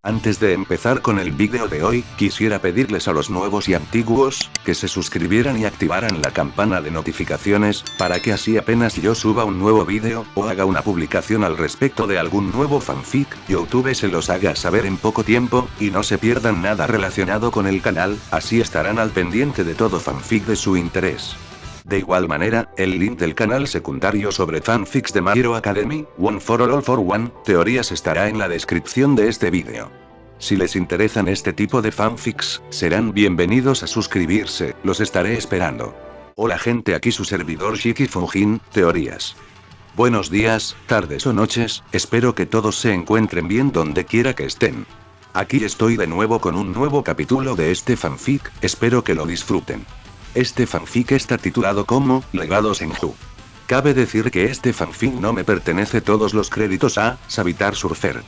Antes de empezar con el vídeo de hoy, quisiera pedirles a los nuevos y antiguos, que se suscribieran y activaran la campana de notificaciones, para que así apenas yo suba un nuevo vídeo, o haga una publicación al respecto de algún nuevo fanfic, YouTube se los haga saber en poco tiempo, y no se pierdan nada relacionado con el canal, así estarán al pendiente de todo fanfic de su interés. De igual manera, el link del canal secundario sobre fanfics de My Hero Academy, One for All for One, teorías estará en la descripción de este vídeo. Si les interesan este tipo de fanfics, serán bienvenidos a suscribirse, los estaré esperando. Hola gente, aquí su servidor Shiki Fujin, teorías. Buenos días, tardes o noches, espero que todos se encuentren bien donde quiera que estén. Aquí estoy de nuevo con un nuevo capítulo de este fanfic, espero que lo disfruten. Este fanfic está titulado como Legados en Ju. Cabe decir que este fanfic no me pertenece, todos los créditos a Savitar Surfer.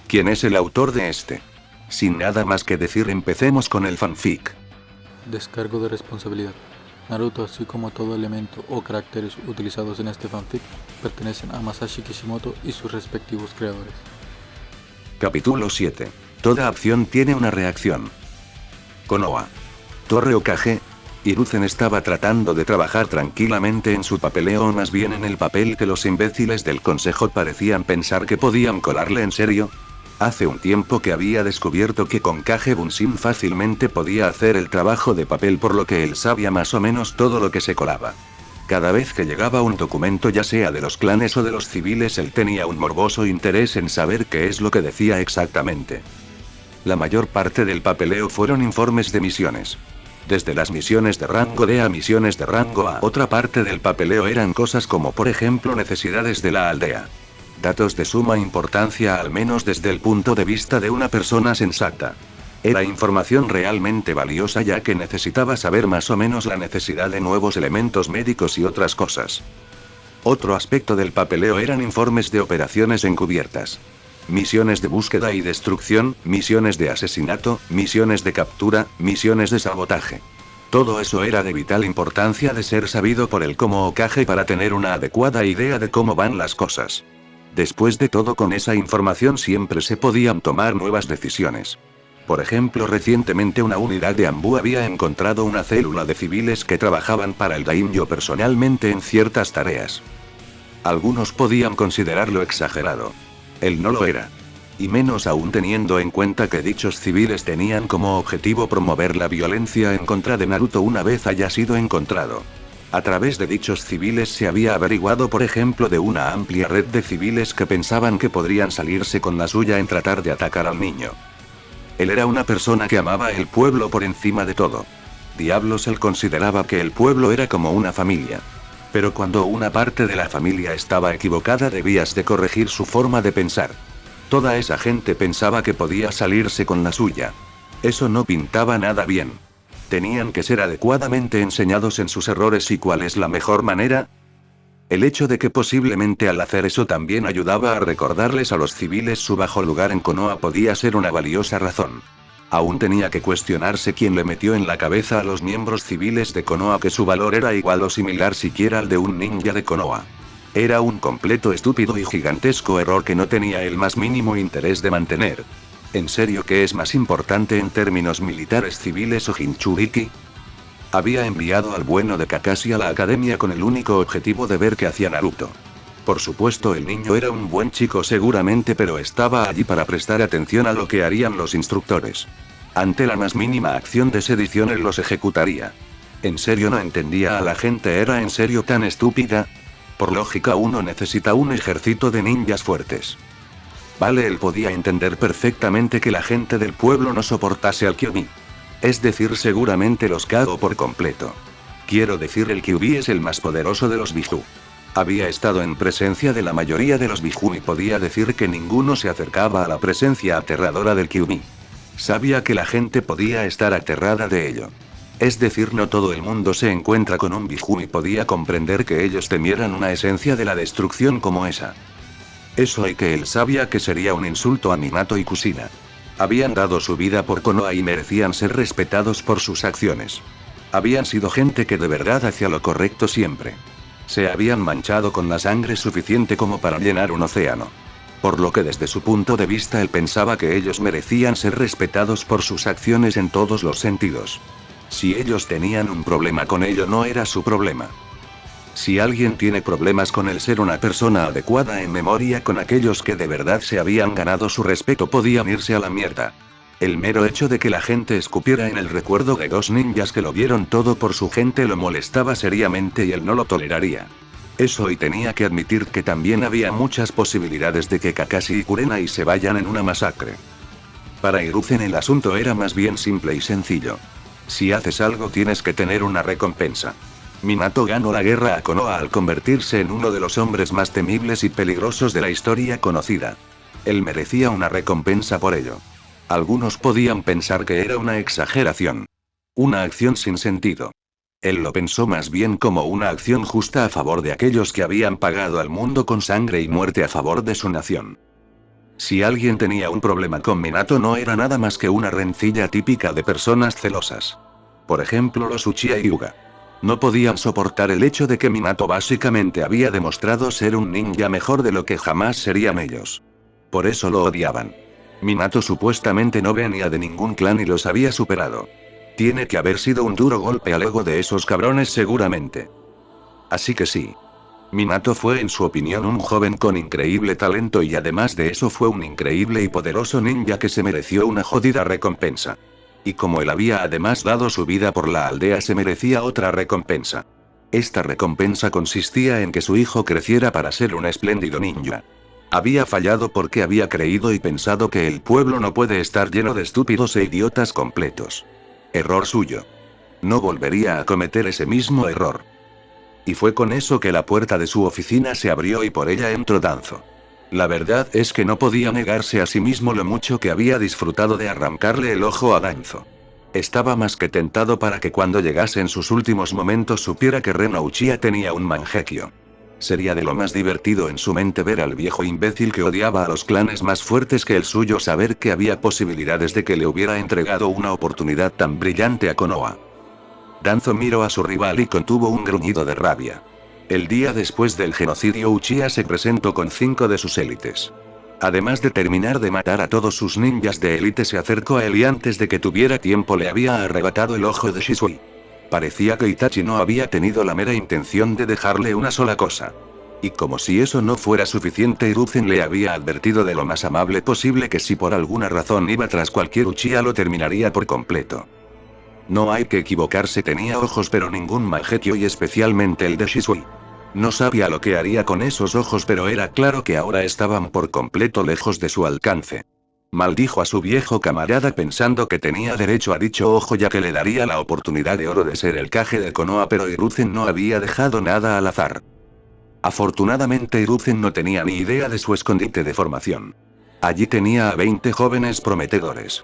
¿Quién es el autor de este? Sin nada más que decir, empecemos con el fanfic. Descargo de responsabilidad. Naruto, así como todo elemento o caracteres utilizados en este fanfic, pertenecen a Masashi Kishimoto y sus respectivos creadores. Capítulo 7. Toda acción tiene una reacción. Konoha. Torre Hokage. Hiruzen estaba tratando de trabajar tranquilamente en su papeleo, o más bien en el papel que los imbéciles del consejo parecían pensar que podían colarle. ¿En serio? Hace un tiempo que había descubierto que con Kage Bunshin fácilmente podía hacer el trabajo de papel, por lo que él sabía más o menos todo lo que se colaba. Cada vez que llegaba un documento, ya sea de los clanes o de los civiles, él tenía un morboso interés en saber qué es lo que decía exactamente. La mayor parte del papeleo fueron informes de misiones. Desde las misiones de rango D a misiones de rango A. Otra parte del papeleo eran cosas como, por ejemplo, necesidades de la aldea. Datos de suma importancia, al menos desde el punto de vista de una persona sensata. Era información realmente valiosa, ya que necesitaba saber más o menos la necesidad de nuevos elementos médicos y otras cosas. Otro aspecto del papeleo eran informes de operaciones encubiertas. Misiones de búsqueda y destrucción, misiones de asesinato, misiones de captura, misiones de sabotaje. Todo eso era de vital importancia de ser sabido por él como Hokage para tener una adecuada idea de cómo van las cosas. Después de todo, con esa información siempre se podían tomar nuevas decisiones. Por ejemplo, recientemente una unidad de Anbu había encontrado una célula de civiles que trabajaban para el daimyo personalmente en ciertas tareas. Algunos podían considerarlo exagerado. Él no lo era. Y menos aún teniendo en cuenta que dichos civiles tenían como objetivo promover la violencia en contra de Naruto una vez haya sido encontrado. A través de dichos civiles se había averiguado, por ejemplo, de una amplia red de civiles que pensaban que podrían salirse con la suya en tratar de atacar al niño. Él era una persona que amaba el pueblo por encima de todo. Diablos, él consideraba que el pueblo era como una familia. Pero cuando una parte de la familia estaba equivocada, debías de corregir su forma de pensar. Toda esa gente pensaba que podía salirse con la suya. Eso no pintaba nada bien. Tenían que ser adecuadamente enseñados en sus errores y cuál es la mejor manera. El hecho de que posiblemente al hacer eso también ayudaba a recordarles a los civiles su bajo lugar en Konoha podía ser una valiosa razón. Aún tenía que cuestionarse quién le metió en la cabeza a los miembros civiles de Konoha que su valor era igual o similar siquiera al de un ninja de Konoha. Era un completo estúpido y gigantesco error que no tenía el más mínimo interés de mantener. ¿En serio qué es más importante en términos militares, civiles o Jinchuriki? Había enviado al bueno de Kakashi a la academia con el único objetivo de ver qué hacía Naruto. Por supuesto, el niño era un buen chico seguramente, pero estaba allí para prestar atención a lo que harían los instructores. Ante la más mínima acción de sedición él los ejecutaría. ¿En serio no entendía a la gente? ¿Era en serio tan estúpida? Por lógica, uno necesita un ejército de ninjas fuertes. Vale, él podía entender perfectamente que la gente del pueblo no soportase al Kyuubi. Es decir, seguramente los cagó por completo. Quiero decir, el Kyuubi es el más poderoso de los Biju. Había estado en presencia de la mayoría de los Biju y podía decir que ninguno se acercaba a la presencia aterradora del Kyuubi. Sabía que la gente podía estar aterrada de ello. Es decir, no todo el mundo se encuentra con un Biju y podía comprender que ellos temieran una esencia de la destrucción como esa. Eso, y que él sabía que sería un insulto a Minato y Kushina. Habían dado su vida por Konoha y merecían ser respetados por sus acciones. Habían sido gente que de verdad hacía lo correcto siempre. Se habían manchado con la sangre suficiente como para llenar un océano. Por lo que desde su punto de vista él pensaba que ellos merecían ser respetados por sus acciones en todos los sentidos. Si ellos tenían un problema con ello, no era su problema. Si alguien tiene problemas con el ser una persona adecuada en memoria con aquellos que de verdad se habían ganado su respeto, podían irse a la mierda. El mero hecho de que la gente escupiera en el recuerdo de dos ninjas que lo vieron todo por su gente lo molestaba seriamente y él no lo toleraría. Eso, y tenía que admitir que también había muchas posibilidades de que Kakashi y Kurenai se vayan en una masacre. Para Hiruzen el asunto era más bien simple y sencillo. Si haces algo tienes que tener una recompensa. Minato ganó la guerra a Konoha al convertirse en uno de los hombres más temibles y peligrosos de la historia conocida. Él merecía una recompensa por ello. Algunos podían pensar que era una exageración. Una acción sin sentido. Él lo pensó más bien como una acción justa a favor de aquellos que habían pagado al mundo con sangre y muerte a favor de su nación. Si alguien tenía un problema con Minato, no era nada más que una rencilla típica de personas celosas. Por ejemplo, los Uchiha y Hyuga. No podían soportar el hecho de que Minato básicamente había demostrado ser un ninja mejor de lo que jamás serían ellos. Por eso lo odiaban. Minato supuestamente no venía de ningún clan y los había superado. Tiene que haber sido un duro golpe al ego de esos cabrones seguramente. Así que sí. Minato fue, en su opinión, un joven con increíble talento y además de eso fue un increíble y poderoso ninja que se mereció una jodida recompensa. Y como él había además dado su vida por la aldea, se merecía otra recompensa. Esta recompensa consistía en que su hijo creciera para ser un espléndido ninja. Había fallado porque había creído y pensado que el pueblo no puede estar lleno de estúpidos e idiotas completos. Error suyo. No volvería a cometer ese mismo error. Y fue con eso que la puerta de su oficina se abrió y por ella entró Danzo. La verdad es que no podía negarse a sí mismo lo mucho que había disfrutado de arrancarle el ojo a Danzo. Estaba más que tentado para que cuando llegase en sus últimos momentos supiera que Ren Uchiha tenía un Mangekyo. Sería de lo más divertido en su mente ver al viejo imbécil que odiaba a los clanes más fuertes que el suyo saber que había posibilidades de que le hubiera entregado una oportunidad tan brillante a Konoha. Danzo miró a su rival y contuvo un gruñido de rabia. El día después del genocidio, Uchiha se presentó con 5 de sus élites. Además de terminar de matar a todos sus ninjas de élite, se acercó a él y antes de que tuviera tiempo le había arrebatado el ojo de Shisui. Parecía que Itachi no había tenido la mera intención de dejarle una sola cosa. Y como si eso no fuera suficiente, Hiruzen le había advertido de lo más amable posible que si por alguna razón iba tras cualquier Uchiha lo terminaría por completo. No hay que equivocarse, tenía ojos pero ningún Mangekyo y especialmente el de Shisui. No sabía lo que haría con esos ojos, pero era claro que ahora estaban por completo lejos de su alcance. Maldijo a su viejo camarada pensando que tenía derecho a dicho ojo ya que le daría la oportunidad de oro de ser el Kage de Konoha, pero Hiruzen no había dejado nada al azar. Afortunadamente Hiruzen no tenía ni idea de su escondite de formación. Allí tenía a 20 jóvenes prometedores.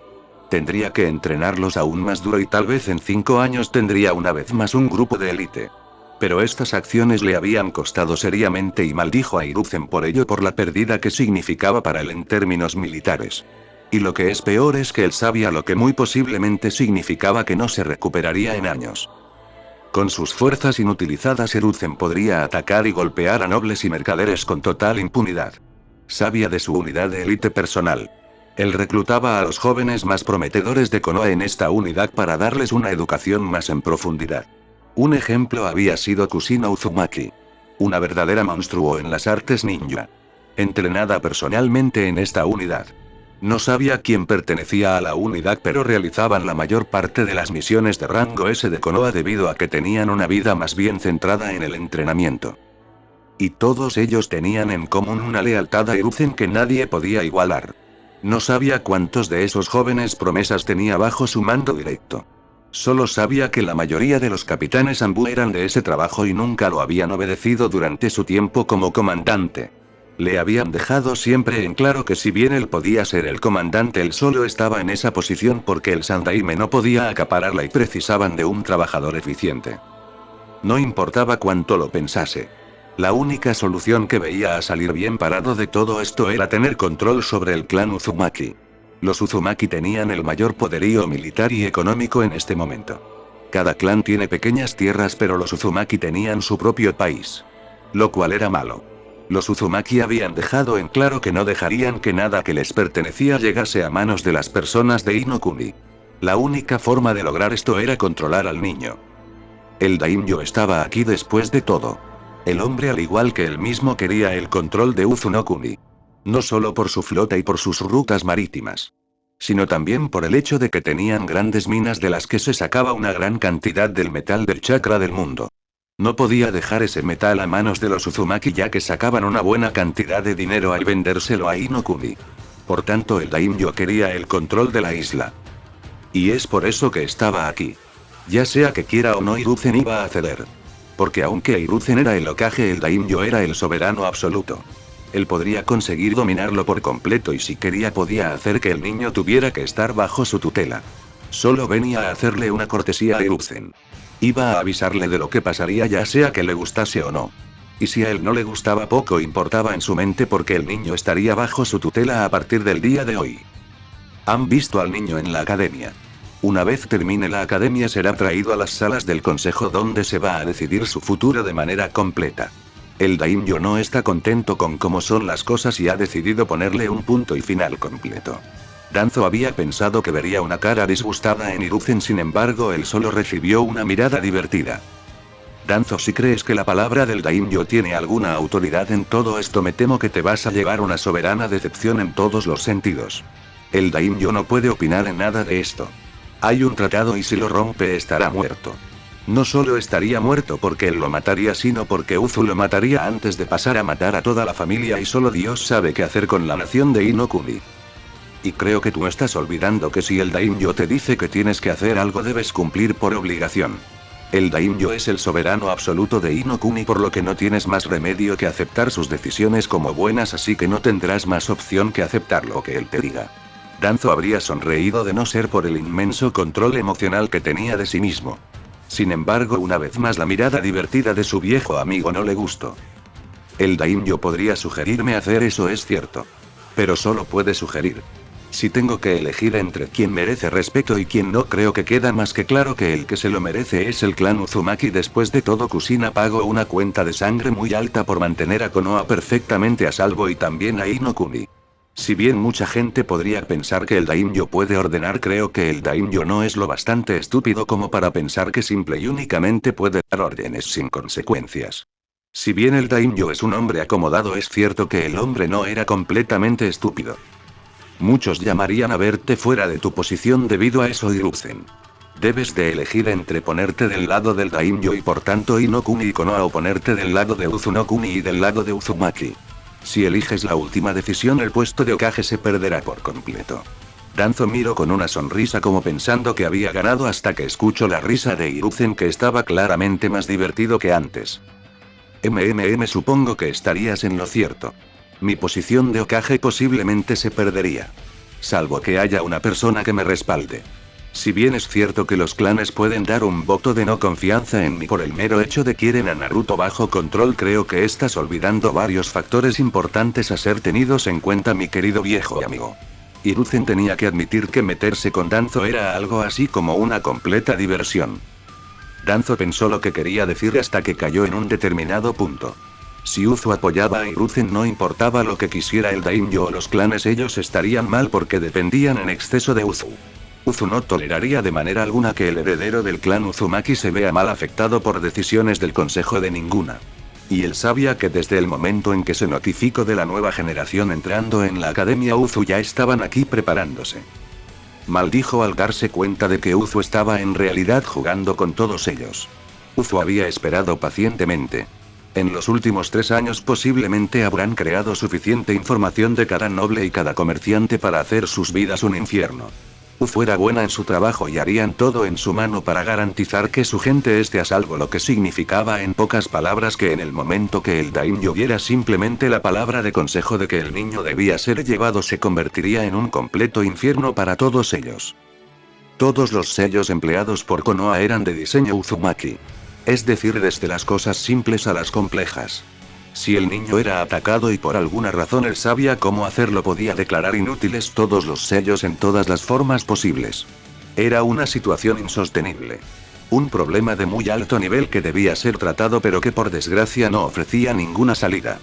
Tendría que entrenarlos aún más duro y tal vez en 5 años tendría una vez más un grupo de élite. Pero estas acciones le habían costado seriamente y maldijo a Hiruzen por ello, por la pérdida que significaba para él en términos militares. Y lo que es peor es que él sabía lo que muy posiblemente significaba que no se recuperaría en años. Con sus fuerzas inutilizadas, Hiruzen podría atacar y golpear a nobles y mercaderes con total impunidad. Sabía de su unidad de élite personal. Él reclutaba a los jóvenes más prometedores de Konoha en esta unidad para darles una educación más en profundidad. Un ejemplo había sido Kusino Uzumaki. Una verdadera monstruo en las artes ninja. Entrenada personalmente en esta unidad. No sabía quién pertenecía a la unidad, pero realizaban la mayor parte de las misiones de rango S de Konoha debido a que tenían una vida más bien centrada en el entrenamiento. Y todos ellos tenían en común una lealtad a Hiruzen que nadie podía igualar. No sabía cuántos de esos jóvenes promesas tenía bajo su mando directo. Solo sabía que la mayoría de los capitanes Anbu eran de ese trabajo y nunca lo habían obedecido durante su tiempo como comandante. Le habían dejado siempre en claro que si bien él podía ser el comandante, él solo estaba en esa posición porque el Sandaime no podía acapararla y precisaban de un trabajador eficiente. No importaba cuánto lo pensase. La única solución que veía a salir bien parado de todo esto era tener control sobre el clan Uzumaki. Los Uzumaki tenían el mayor poderío militar y económico en este momento. Cada clan tiene pequeñas tierras, pero los Uzumaki tenían su propio país. Lo cual era malo. Los Uzumaki habían dejado en claro que no dejarían que nada que les pertenecía llegase a manos de las personas de Inokuni. La única forma de lograr esto era controlar al niño. El daimyo estaba aquí después de todo. El hombre, al igual que él mismo, quería el control de Uzunokuni. No solo por su flota y por sus rutas marítimas, sino también por el hecho de que tenían grandes minas de las que se sacaba una gran cantidad del metal del chakra del mundo. No podía dejar ese metal a manos de los Uzumaki, ya que sacaban una buena cantidad de dinero al vendérselo a Inokuni. Por tanto, el daimyo quería el control de la isla. Y es por eso que estaba aquí. Ya sea que quiera o no, Hiruzen iba a ceder. Porque aunque Hiruzen era el Hokage, el daimyo era el soberano absoluto. Él podría conseguir dominarlo por completo, y si quería podía hacer que el niño tuviera que estar bajo su tutela. Solo venía a hacerle una cortesía a Hiruzen. Iba a avisarle de lo que pasaría, ya sea que le gustase o no. Y si a él no le gustaba, poco importaba en su mente, porque el niño estaría bajo su tutela a partir del día de hoy. Han visto al niño en la academia. Una vez termine la academia, será traído a las salas del consejo, donde se va a decidir su futuro de manera completa. El daimyo no está contento con cómo son las cosas y ha decidido ponerle un punto y final completo. Danzo había pensado que vería una cara disgustada en Hiruzen, sin embargo él solo recibió una mirada divertida. Danzo, si crees que la palabra del daimyo tiene alguna autoridad en todo esto, me temo que te vas a llevar una soberana decepción en todos los sentidos. El daimyo no puede opinar en nada de esto. Hay un tratado y si lo rompe estará muerto. No solo estaría muerto porque él lo mataría, sino porque Uzu lo mataría antes de pasar a matar a toda la familia, y solo Dios sabe qué hacer con la nación de Inokuni. Y creo que tú estás olvidando que si el daimyo te dice que tienes que hacer algo, debes cumplir por obligación. El daimyo es el soberano absoluto de Inokuni, por lo que no tienes más remedio que aceptar sus decisiones como buenas, así que no tendrás más opción que aceptar lo que él te diga. Danzo habría sonreído de no ser por el inmenso control emocional que tenía de sí mismo. Sin embargo, una vez más la mirada divertida de su viejo amigo no le gustó. El daimyo podría sugerirme hacer eso, es cierto. Pero solo puede sugerir. Si tengo que elegir entre quien merece respeto y quien no, creo que queda más que claro que el que se lo merece es el clan Uzumaki. Después de todo, Kushina pagó una cuenta de sangre muy alta por mantener a Konoha perfectamente a salvo, y también a Inokuni. Si bien mucha gente podría pensar que el daimyo puede ordenar, creo que el daimyo no es lo bastante estúpido como para pensar que simple y únicamente puede dar órdenes sin consecuencias. Si bien el daimyo es un hombre acomodado, es cierto que el hombre no era completamente estúpido. Muchos llamarían a verte fuera de tu posición debido a eso, Hiruzen. Debes de elegir entre ponerte del lado del daimyo y por tanto Inokuni y Konoha, o ponerte del lado de Uzunokuni y del lado de Uzumaki. Si eliges la última decisión, el puesto de Hokage se perderá por completo. Danzo miró con una sonrisa como pensando que había ganado, hasta que escuchó la risa de Hiruzen, que estaba claramente más divertido que antes. Supongo que estarías en lo cierto. Mi posición de Hokage posiblemente se perdería. Salvo que haya una persona que me respalde. Si bien es cierto que los clanes pueden dar un voto de no confianza en mí por el mero hecho de que quieren a Naruto bajo control, creo que estás olvidando varios factores importantes a ser tenidos en cuenta, mi querido viejo amigo. Hiruzen tenía que admitir que meterse con Danzo era algo así como una completa diversión. Danzo pensó lo que quería decir hasta que cayó en un determinado punto. Si Uzu apoyaba a Hiruzen, no importaba lo que quisiera el daimyo o los clanes, ellos estarían mal porque dependían en exceso de Uzu. Uzu no toleraría de manera alguna que el heredero del clan Uzumaki se vea mal afectado por decisiones del consejo de ninguna. Y él sabía que desde el momento en que se notificó de la nueva generación entrando en la academia, Uzu ya estaban aquí preparándose. Maldijo al darse cuenta de que Uzu estaba en realidad jugando con todos ellos. Uzu había esperado pacientemente. En los últimos 3 años posiblemente habrán creado suficiente información de cada noble y cada comerciante para hacer sus vidas un infierno. Uzu era buena en su trabajo y harían todo en su mano para garantizar que su gente esté a salvo, lo que significaba en pocas palabras que en el momento que el daimyo viera simplemente la palabra de consejo de que el niño debía ser llevado, se convertiría en un completo infierno para todos ellos. Todos los sellos empleados por Konoha eran de diseño Uzumaki. Es decir, desde las cosas simples a las complejas. Si el niño era atacado y por alguna razón él sabía cómo hacerlo, podía declarar inútiles todos los sellos en todas las formas posibles. Era una situación insostenible. Un problema de muy alto nivel que debía ser tratado, pero que por desgracia no ofrecía ninguna salida.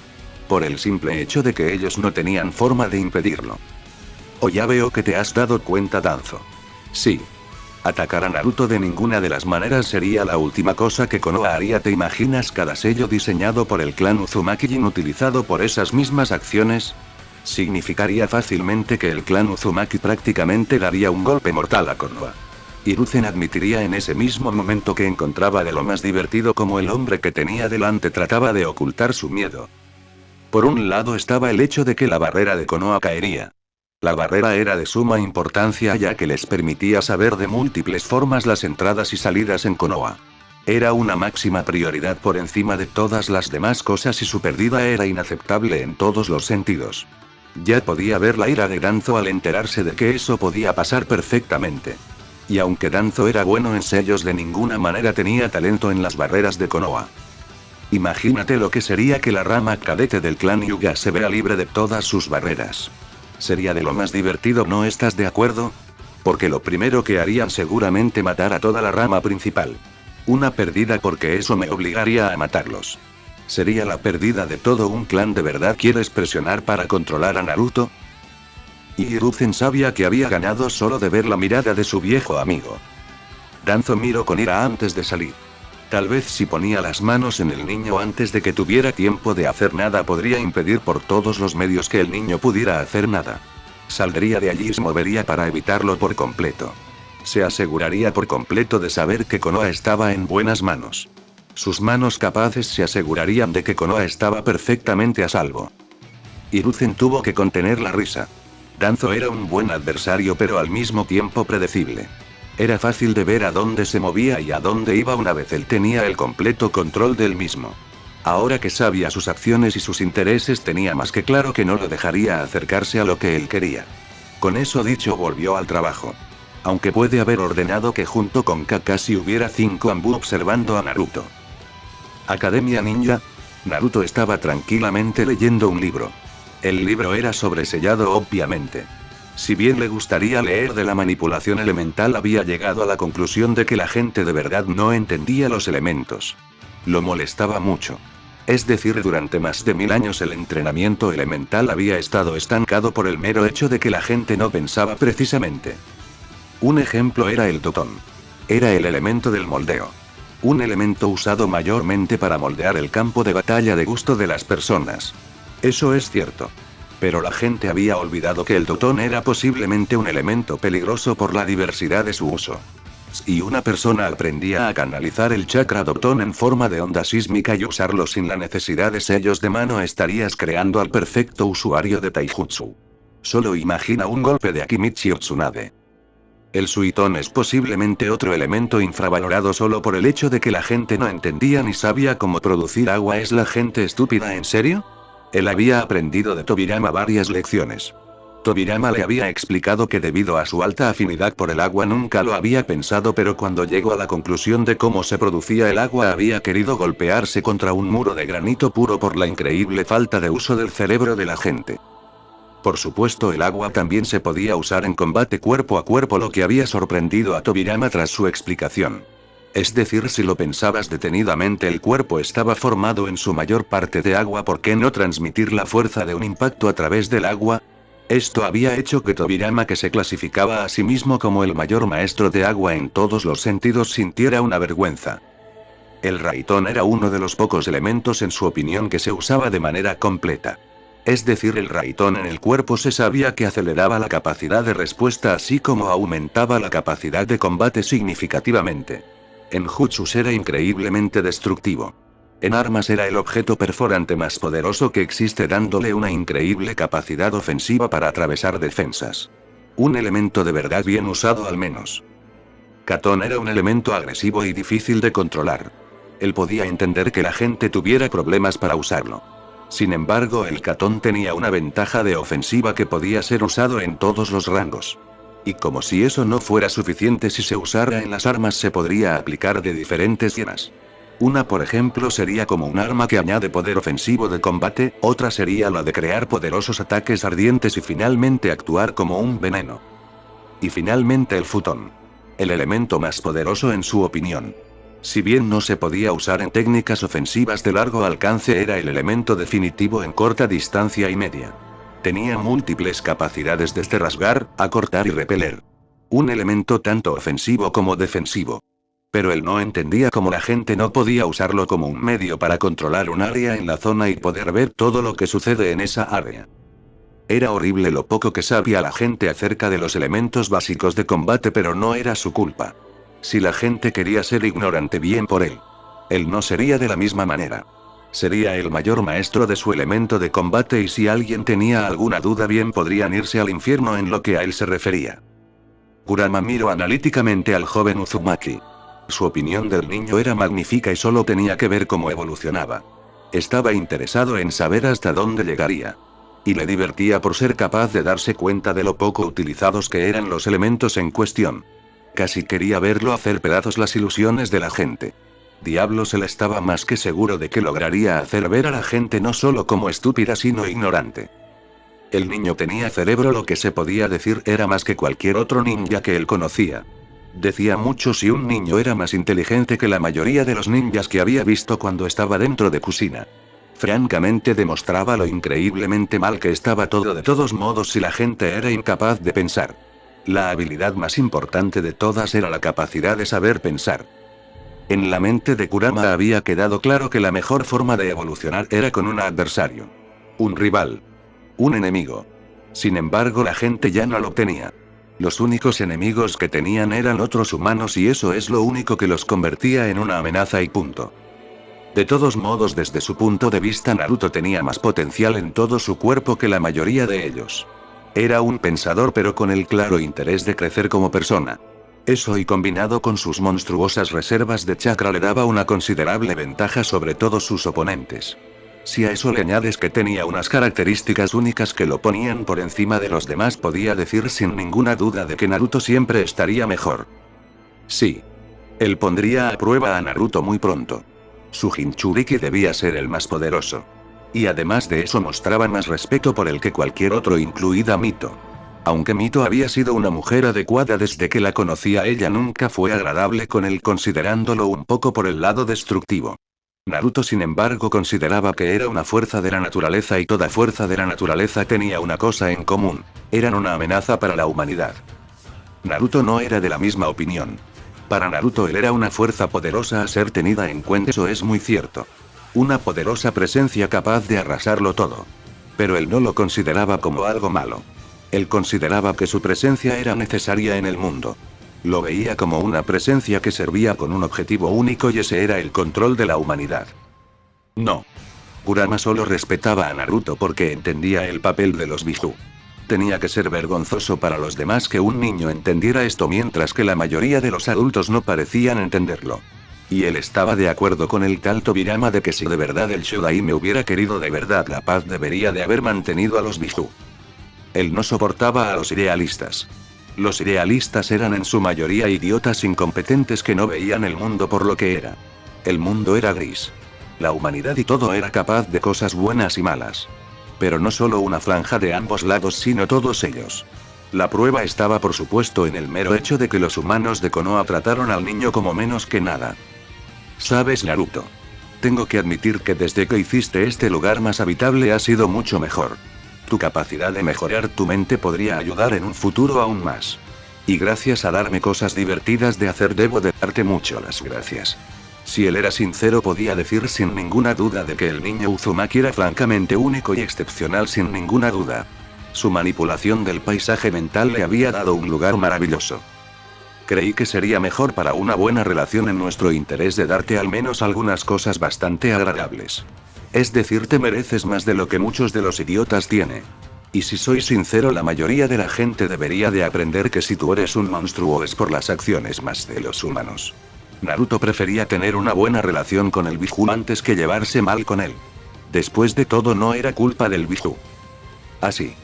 por el simple hecho de que ellos no tenían forma de impedirlo. Oh, ya veo que te has dado cuenta, Danzo. Sí. Atacar a Naruto de ninguna de las maneras sería la última cosa que Konoha haría. ¿Te imaginas cada sello diseñado por el clan Uzumaki inutilizado por esas mismas acciones? Significaría fácilmente que el clan Uzumaki prácticamente daría un golpe mortal a Konoha. Hiruzen admitiría en ese mismo momento que encontraba de lo más divertido como el hombre que tenía delante trataba de ocultar su miedo. Por un lado estaba el hecho de que la barrera de Konoha caería. La barrera era de suma importancia ya que les permitía saber de múltiples formas las entradas y salidas en Konoha. Era una máxima prioridad por encima de todas las demás cosas y su pérdida era inaceptable en todos los sentidos. Ya podía ver la ira de Danzo al enterarse de que eso podía pasar perfectamente. Y aunque Danzo era bueno en sellos, de ninguna manera tenía talento en las barreras de Konoha. Imagínate lo que sería que la rama cadete del clan Hyuga se vea libre de todas sus barreras. Sería de lo más divertido, ¿no estás de acuerdo? Porque lo primero que harían seguramente matar a toda la rama principal. Una pérdida porque eso me obligaría a matarlos. Sería la pérdida de todo un clan. ¿De verdad quieres presionar para controlar a Naruto? Y Hiruzen sabía que había ganado solo de ver la mirada de su viejo amigo. Danzo miró con ira antes de salir. Tal vez si ponía las manos en el niño antes de que tuviera tiempo de hacer nada podría impedir por todos los medios que el niño pudiera hacer nada. Saldría de allí y se movería para evitarlo por completo. Se aseguraría por completo de saber que Konoha estaba en buenas manos. Sus manos capaces se asegurarían de que Konoha estaba perfectamente a salvo. Hiruzen tuvo que contener la risa. Danzo era un buen adversario pero al mismo tiempo predecible. Era fácil de ver a dónde se movía y a dónde iba una vez él tenía el completo control del mismo. Ahora que sabía sus acciones y sus intereses tenía más que claro que no lo dejaría acercarse a lo que él quería. Con eso dicho volvió al trabajo. Aunque puede haber ordenado que junto con Kakashi hubiera 5 Anbu observando a Naruto. Academia Ninja. Naruto estaba tranquilamente leyendo un libro. El libro era sobresellado obviamente. Si bien le gustaría leer de la manipulación elemental, había llegado a la conclusión de que la gente de verdad no entendía los elementos. Lo molestaba mucho. Es decir, durante más de 1000 años el entrenamiento elemental había estado estancado por el mero hecho de que la gente no pensaba precisamente. Un ejemplo era el totón. Era el elemento del moldeo. Un elemento usado mayormente para moldear el campo de batalla de gusto de las personas. Eso es cierto. Pero la gente había olvidado que el totón era posiblemente un elemento peligroso por la diversidad de su uso. Si una persona aprendía a canalizar el chakra totón en forma de onda sísmica y usarlo sin la necesidad de sellos de mano, estarías creando al perfecto usuario de taijutsu. Solo imagina un golpe de Akimichi o Tsunade. El suitón es posiblemente otro elemento infravalorado solo por el hecho de que la gente no entendía ni sabía cómo producir agua. ¿Es la gente estúpida en serio? Él había aprendido de Tobirama varias lecciones. Tobirama le había explicado que debido a su alta afinidad por el agua nunca lo había pensado, pero cuando llegó a la conclusión de cómo se producía el agua había querido golpearse contra un muro de granito puro por la increíble falta de uso del cerebro de la gente. Por supuesto, el agua también se podía usar en combate cuerpo a cuerpo, lo que había sorprendido a Tobirama tras su explicación. Es decir, si lo pensabas detenidamente, el cuerpo estaba formado en su mayor parte de agua, ¿por qué no transmitir la fuerza de un impacto a través del agua? Esto había hecho que Tobirama, que se clasificaba a sí mismo como el mayor maestro de agua en todos los sentidos, sintiera una vergüenza. El Raitón era uno de los pocos elementos en su opinión que se usaba de manera completa. Es decir, el Raitón en el cuerpo se sabía que aceleraba la capacidad de respuesta así como aumentaba la capacidad de combate significativamente. En jutsus era increíblemente destructivo. En armas era el objeto perforante más poderoso que existe, dándole una increíble capacidad ofensiva para atravesar defensas. Un elemento de verdad bien usado al menos. Katon era un elemento agresivo y difícil de controlar. Él podía entender que la gente tuviera problemas para usarlo. Sin embargo, el Katon tenía una ventaja de ofensiva que podía ser usado en todos los rangos. Y como si eso no fuera suficiente, si se usara en las armas se podría aplicar de diferentes maneras. Una, por ejemplo, sería como un arma que añade poder ofensivo de combate, otra sería la de crear poderosos ataques ardientes y finalmente actuar como un veneno. Y finalmente el futón. El elemento más poderoso en su opinión. Si bien no se podía usar en técnicas ofensivas de largo alcance, era el elemento definitivo en corta distancia y media. Tenía múltiples capacidades desde rasgar, acortar y repeler. Un elemento tanto ofensivo como defensivo. Pero él no entendía cómo la gente no podía usarlo como un medio para controlar un área en la zona y poder ver todo lo que sucede en esa área. Era horrible lo poco que sabía la gente acerca de los elementos básicos de combate, pero no era su culpa. Si la gente quería ser ignorante, bien por él. Él no sería de la misma manera. Sería el mayor maestro de su elemento de combate, y si alguien tenía alguna duda, bien podrían irse al infierno en lo que a él se refería. Kurama miró analíticamente al joven Uzumaki. Su opinión del niño era magnífica y solo tenía que ver cómo evolucionaba. Estaba interesado en saber hasta dónde llegaría. Y le divertía por ser capaz de darse cuenta de lo poco utilizados que eran los elementos en cuestión. Casi quería verlo hacer pedazos las ilusiones de la gente. Diablos, él estaba más que seguro de que lograría hacer ver a la gente no solo como estúpida sino ignorante. El niño tenía cerebro, lo que se podía decir era más que cualquier otro ninja que él conocía. Decía mucho si un niño era más inteligente que la mayoría de los ninjas que había visto cuando estaba dentro de Kushina. Francamente demostraba lo increíblemente mal que estaba todo. De todos modos, si la gente era incapaz de pensar. La habilidad más importante de todas era la capacidad de saber pensar. En la mente de Kurama había quedado claro que la mejor forma de evolucionar era con un adversario. Un rival. Un enemigo. Sin embargo, la gente ya no lo tenía. Los únicos enemigos que tenían eran otros humanos, y eso es lo único que los convertía en una amenaza y punto. De todos modos, desde su punto de vista, Naruto tenía más potencial en todo su cuerpo que la mayoría de ellos. Era un pensador, pero con el claro interés de crecer como persona. Eso, y combinado con sus monstruosas reservas de chakra, le daba una considerable ventaja sobre todos sus oponentes. Si a eso le añades que tenía unas características únicas que lo ponían por encima de los demás, podía decir sin ninguna duda de que Naruto siempre estaría mejor. Sí. Él pondría a prueba a Naruto muy pronto. Su Jinchuriki debía ser el más poderoso. Y además de eso, mostraba más respeto por él que cualquier otro, incluida Mito. Aunque Mito había sido una mujer adecuada desde que la conocía, ella nunca fue agradable con él, considerándolo un poco por el lado destructivo. Naruto, sin embargo, consideraba que era una fuerza de la naturaleza, y toda fuerza de la naturaleza tenía una cosa en común: eran una amenaza para la humanidad. Naruto no era de la misma opinión. Para Naruto él era una fuerza poderosa a ser tenida en cuenta, eso es muy cierto. Una poderosa presencia capaz de arrasarlo todo. Pero él no lo consideraba como algo malo. Él consideraba que su presencia era necesaria en el mundo. Lo veía como una presencia que servía con un objetivo único, y ese era el control de la humanidad. No. Kurama solo respetaba a Naruto porque entendía el papel de los Biju. Tenía que ser vergonzoso para los demás que un niño entendiera esto, mientras que la mayoría de los adultos no parecían entenderlo. Y él estaba de acuerdo con el tal Tobirama de que si de verdad el Shodaime hubiera querido de verdad la paz, debería de haber mantenido a los Biju. Él no soportaba a los idealistas. Los idealistas eran en su mayoría idiotas incompetentes que no veían el mundo por lo que era. El mundo era gris. La humanidad y todo era capaz de cosas buenas y malas. Pero no solo una franja de ambos lados, sino todos ellos. La prueba estaba, por supuesto, en el mero hecho de que los humanos de Konoha trataron al niño como menos que nada. ¿Sabes, Naruto? Tengo que admitir que desde que hiciste este lugar más habitable ha sido mucho mejor. Tu capacidad de mejorar tu mente podría ayudar en un futuro aún más. Y gracias a darme cosas divertidas de hacer, debo de darte mucho las gracias. Si él era sincero, podía decir sin ninguna duda de que el niño Uzumaki era francamente único y excepcional, sin ninguna duda. Su manipulación del paisaje mental le había dado un lugar maravilloso. Creí que sería mejor para una buena relación en nuestro interés de darte al menos algunas cosas bastante agradables. Es decir, te mereces más de lo que muchos de los idiotas tienen. Y si soy sincero, la mayoría de la gente debería de aprender que si tú eres un monstruo es por las acciones más de los humanos. Naruto prefería tener una buena relación con el Biju antes que llevarse mal con él. Después de todo, no era culpa del Biju. Así.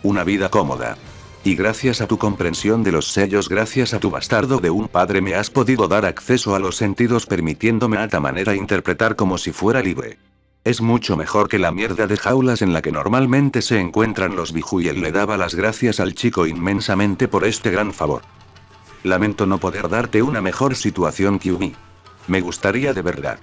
Una vida cómoda. Y gracias a tu comprensión de los sellos, gracias a tu bastardo de un padre, me has podido dar acceso a los sentidos, permitiéndome a ta manera interpretar como si fuera libre. Es mucho mejor que la mierda de jaulas en la que normalmente se encuentran los Biju, y él le daba las gracias al chico inmensamente por este gran favor. Lamento no poder darte una mejor situación, Kyuubi. Me gustaría de verdad.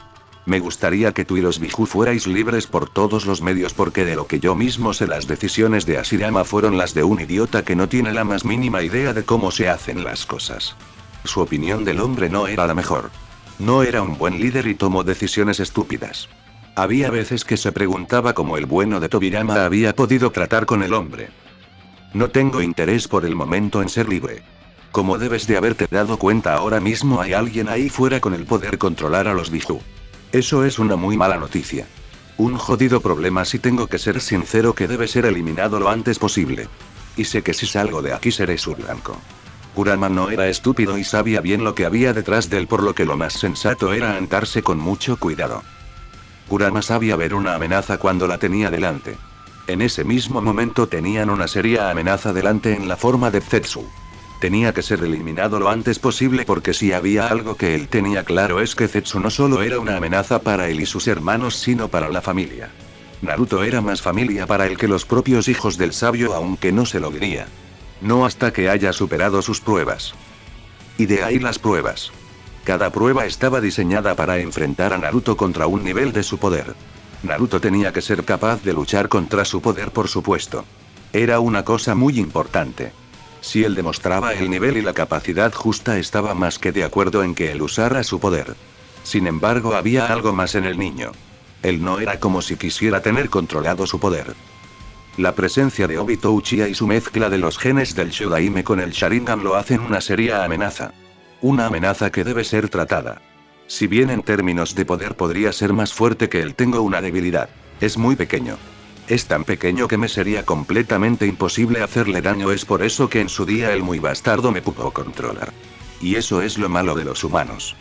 Me gustaría que tú y los Biju fuerais libres por todos los medios, porque de lo que yo mismo sé, las decisiones de Hashirama fueron las de un idiota que no tiene la más mínima idea de cómo se hacen las cosas. Su opinión del hombre no era la mejor. No era un buen líder y tomó decisiones estúpidas. Había veces que se preguntaba cómo el bueno de Tobirama había podido tratar con el hombre. No tengo interés por el momento en ser libre. Como debes de haberte dado cuenta, ahora mismo hay alguien ahí fuera con el poder controlar a los Biju. Eso es una muy mala noticia. Un jodido problema, si tengo que ser sincero, que debe ser eliminado lo antes posible. Y sé que si salgo de aquí seré su blanco. Kurama no era estúpido y sabía bien lo que había detrás de él, por lo que lo más sensato era andarse con mucho cuidado. Kurama sabía ver una amenaza cuando la tenía delante. En ese mismo momento tenían una seria amenaza delante en la forma de Zetsu. Tenía que ser eliminado lo antes posible, porque si había algo que él tenía claro es que Zetsu no solo era una amenaza para él y sus hermanos, sino para la familia. Naruto era más familia para él que los propios hijos del sabio, aunque no se lo diría. No hasta que haya superado sus pruebas. Y de ahí las pruebas. Cada prueba estaba diseñada para enfrentar a Naruto contra un nivel de su poder. Naruto tenía que ser capaz de luchar contra su poder, por supuesto. Era una cosa muy importante. Si él demostraba el nivel y la capacidad justa, estaba más que de acuerdo en que él usara su poder. Sin embargo, había algo más en el niño. Él no era como si quisiera tener controlado su poder. La presencia de Obito Uchiha y su mezcla de los genes del Shodaime con el Sharingan lo hacen una seria amenaza. Una amenaza que debe ser tratada. Si bien en términos de poder podría ser más fuerte que él, tengo una debilidad. Es muy pequeño. Es tan pequeño que me sería completamente imposible hacerle daño. Es por eso que en su día el muy bastardo me pudo controlar. Y eso es lo malo de los humanos.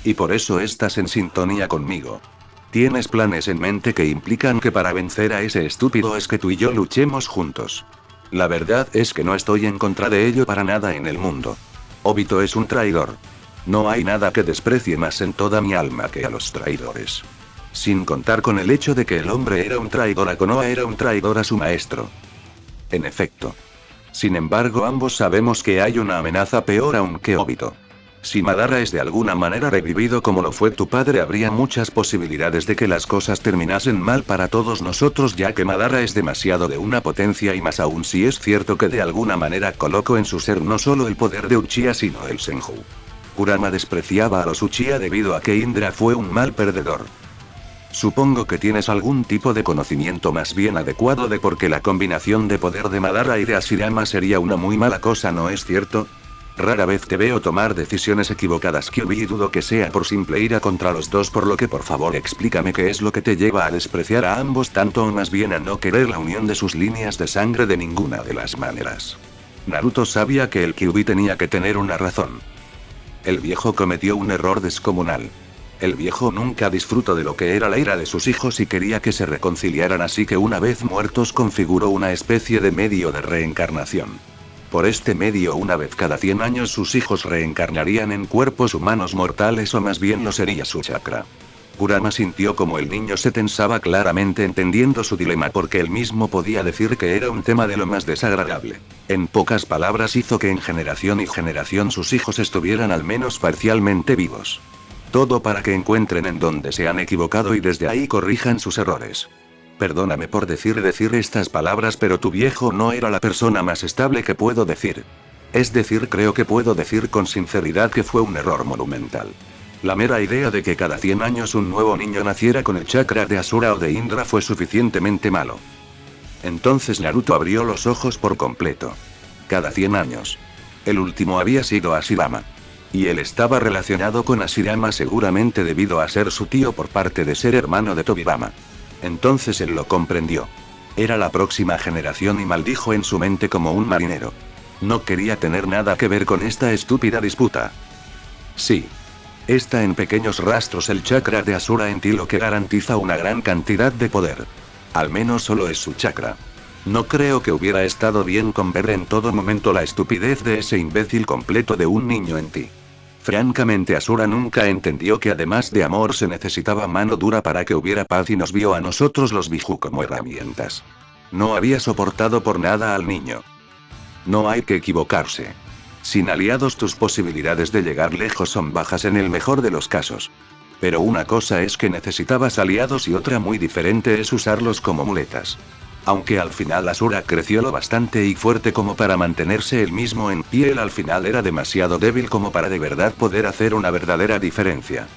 Y por eso estás en sintonía conmigo. Tienes planes en mente que implican que para vencer a ese estúpido es que tú y yo luchemos juntos. La verdad es que no estoy en contra de ello para nada en el mundo. Obito es un traidor. No hay nada que desprecie más en toda mi alma que a los traidores. Sin contar con el hecho de que el hombre era un traidor a Konoha, era un traidor a su maestro. En efecto. Sin embargo, ambos sabemos que hay una amenaza peor aún que Obito. Si Madara es de alguna manera revivido como lo fue tu padre, habría muchas posibilidades de que las cosas terminasen mal para todos nosotros, ya que Madara es demasiado de una potencia, y más aún si es cierto que de alguna manera colocó en su ser no solo el poder de Uchiha sino el Senju. Kurama despreciaba a los Uchiha debido a que Indra fue un mal perdedor. Supongo que tienes algún tipo de conocimiento más bien adecuado de por qué la combinación de poder de Madara y de Hashirama sería una muy mala cosa, ¿no es cierto? Rara vez te veo tomar decisiones equivocadas, Kyuubi, y dudo que sea por simple ira contra los dos, por lo que por favor explícame qué es lo que te lleva a despreciar a ambos tanto, o más bien a no querer la unión de sus líneas de sangre de ninguna de las maneras. Naruto sabía que el Kyuubi tenía que tener una razón. El viejo cometió un error descomunal. El viejo nunca disfrutó de lo que era la ira de sus hijos y quería que se reconciliaran, así que una vez muertos configuró una especie de medio de reencarnación. Por este medio, una vez cada 100 años sus hijos reencarnarían en cuerpos humanos mortales, o más bien lo sería su chakra. Kurama sintió como el niño se tensaba, claramente entendiendo su dilema, porque él mismo podía decir que era un tema de lo más desagradable. En pocas palabras, hizo que en generación y generación sus hijos estuvieran al menos parcialmente vivos. Todo para que encuentren en donde se han equivocado y desde ahí corrijan sus errores. Perdóname por decir estas palabras, pero tu viejo no era la persona más estable que puedo decir. Es decir, creo que puedo decir con sinceridad que fue un error monumental. La mera idea de que cada 100 años un nuevo niño naciera con el chakra de Asura o de Indra fue suficientemente malo. Entonces Naruto abrió los ojos por completo. Cada 100 años. El último había sido Hashirama. Y él estaba relacionado con Hashirama seguramente debido a ser su tío por parte de ser hermano de Tobirama. Entonces él lo comprendió. Era la próxima generación y maldijo en su mente como un marinero. No quería tener nada que ver con esta estúpida disputa. Sí. Está en pequeños rastros el chakra de Asura en ti, lo que garantiza una gran cantidad de poder. Al menos solo es su chakra. No creo que hubiera estado bien con ver en todo momento la estupidez de ese imbécil completo de un niño en ti. Francamente, Asura nunca entendió que además de amor se necesitaba mano dura para que hubiera paz, y nos vio a nosotros los Biju como herramientas. No había soportado por nada al niño. No hay que equivocarse. Sin aliados tus posibilidades de llegar lejos son bajas en el mejor de los casos. Pero una cosa es que necesitabas aliados y otra muy diferente es usarlos como muletas. Aunque al final Asura creció lo bastante y fuerte como para mantenerse él mismo en pie, él al final era demasiado débil como para de verdad poder hacer una verdadera diferencia.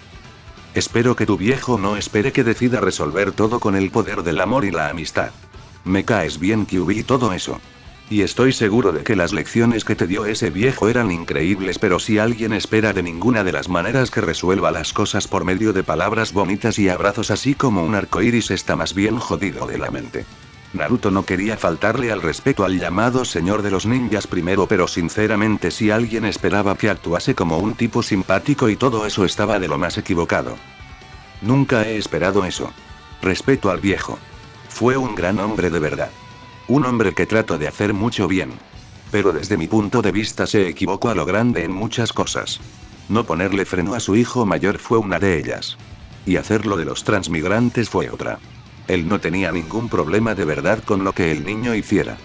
Espero que tu viejo no espere que decida resolver todo con el poder del amor y la amistad. Me caes bien, Kyuubi, y todo eso. Y estoy seguro de que las lecciones que te dio ese viejo eran increíbles, pero si alguien espera de ninguna de las maneras que resuelva las cosas por medio de palabras bonitas y abrazos así como un arcoíris, está más bien jodido de la mente. Naruto no quería faltarle al respeto al llamado señor de los ninjas primero, pero sinceramente si alguien esperaba que actuase como un tipo simpático y todo eso, estaba de lo más equivocado. Nunca he esperado eso. Respeto al viejo. Fue un gran hombre de verdad. Un hombre que trató de hacer mucho bien. Pero desde mi punto de vista se equivocó a lo grande en muchas cosas. No ponerle freno a su hijo mayor fue una de ellas. Y hacerlo de los transmigrantes fue otra. Él no tenía ningún problema de verdad con lo que el niño hiciera.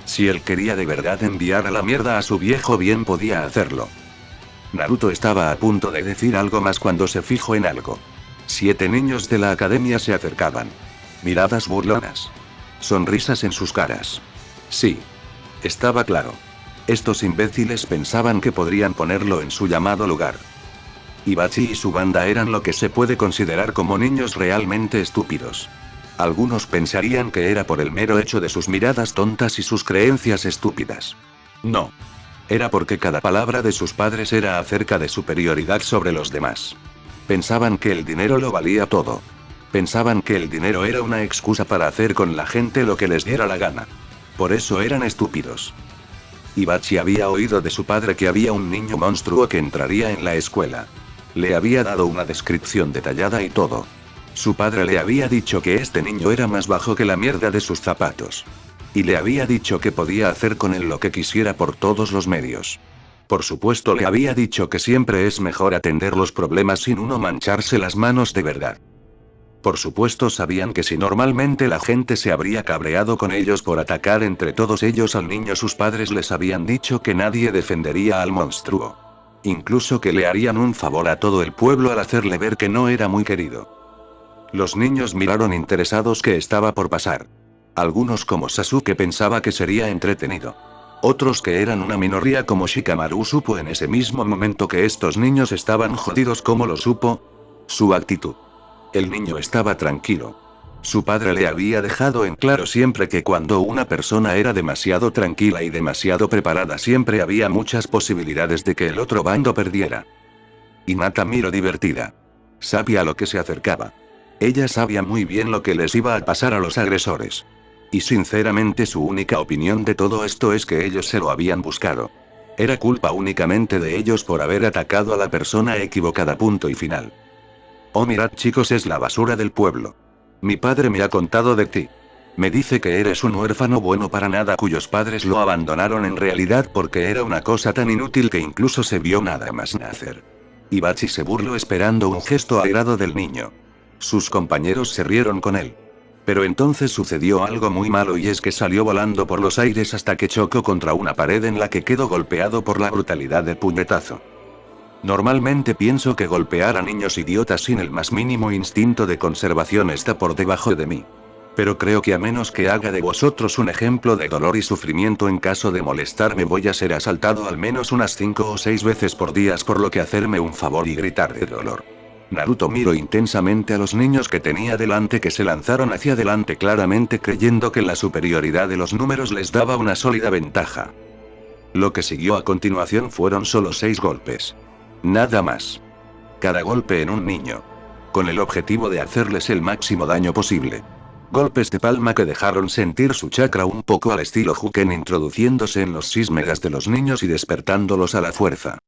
Si él quería de verdad enviar a la mierda a su viejo, bien podía hacerlo. Naruto estaba a punto de decir algo más cuando se fijó en algo. 7 niños de la academia se acercaban. Miradas burlonas. Sonrisas en sus caras. Sí. Estaba claro. Estos imbéciles pensaban que podrían ponerlo en su llamado lugar. Itachi y su banda eran lo que se puede considerar como niños realmente estúpidos. Algunos pensarían que era por el mero hecho de sus miradas tontas y sus creencias estúpidas. No. Era porque cada palabra de sus padres era acerca de superioridad sobre los demás. Pensaban que el dinero lo valía todo. Pensaban que el dinero era una excusa para hacer con la gente lo que les diera la gana. Por eso eran estúpidos. Itachi había oído de su padre que había un niño monstruo que entraría en la escuela. Le había dado una descripción detallada y todo. Su padre le había dicho que este niño era más bajo que la mierda de sus zapatos. Y le había dicho que podía hacer con él lo que quisiera por todos los medios. Por supuesto le había dicho que siempre es mejor atender los problemas sin uno mancharse las manos de verdad. Por supuesto sabían que si normalmente la gente se habría cabreado con ellos por atacar entre todos ellos al niño, sus padres les habían dicho que nadie defendería al monstruo. Incluso que le harían un favor a todo el pueblo al hacerle ver que no era muy querido. Los niños miraron interesados qué estaba por pasar. Algunos como Sasuke pensaba que sería entretenido. Otros, que eran una minoría como Shikamaru, supo en ese mismo momento que estos niños estaban jodidos. ¿Cómo lo supo? Su actitud. El niño estaba tranquilo. Su padre le había dejado en claro siempre que cuando una persona era demasiado tranquila y demasiado preparada, siempre había muchas posibilidades de que el otro bando perdiera. Hinata miró divertida. Sabía lo que se acercaba. Ella sabía muy bien lo que les iba a pasar a los agresores. Y sinceramente su única opinión de todo esto es que ellos se lo habían buscado. Era culpa únicamente de ellos por haber atacado a la persona equivocada, punto y final. Oh, mirad chicos, es la basura del pueblo. Mi padre me ha contado de ti. Me dice que eres un huérfano bueno para nada cuyos padres lo abandonaron en realidad porque era una cosa tan inútil que incluso se vio nada más nacer. Itachi se burló esperando un gesto airado del niño. Sus compañeros se rieron con él. Pero entonces sucedió algo muy malo, y es que salió volando por los aires hasta que chocó contra una pared en la que quedó golpeado por la brutalidad del puñetazo. Normalmente pienso que golpear a niños idiotas sin el más mínimo instinto de conservación está por debajo de mí. Pero creo que a menos que haga de vosotros un ejemplo de dolor y sufrimiento en caso de molestarme, voy a ser asaltado al menos unas 5 o 6 veces por día, por lo que hacerme un favor y gritar de dolor. Naruto miró intensamente a los niños que tenía delante, que se lanzaron hacia adelante claramente creyendo que la superioridad de los números les daba una sólida ventaja. Lo que siguió a continuación fueron solo 6 golpes. Nada más. Cada golpe en un niño. Con el objetivo de hacerles el máximo daño posible. Golpes de palma que dejaron sentir su chakra un poco al estilo Huken, introduciéndose en los sismegas de los niños y despertándolos a la fuerza.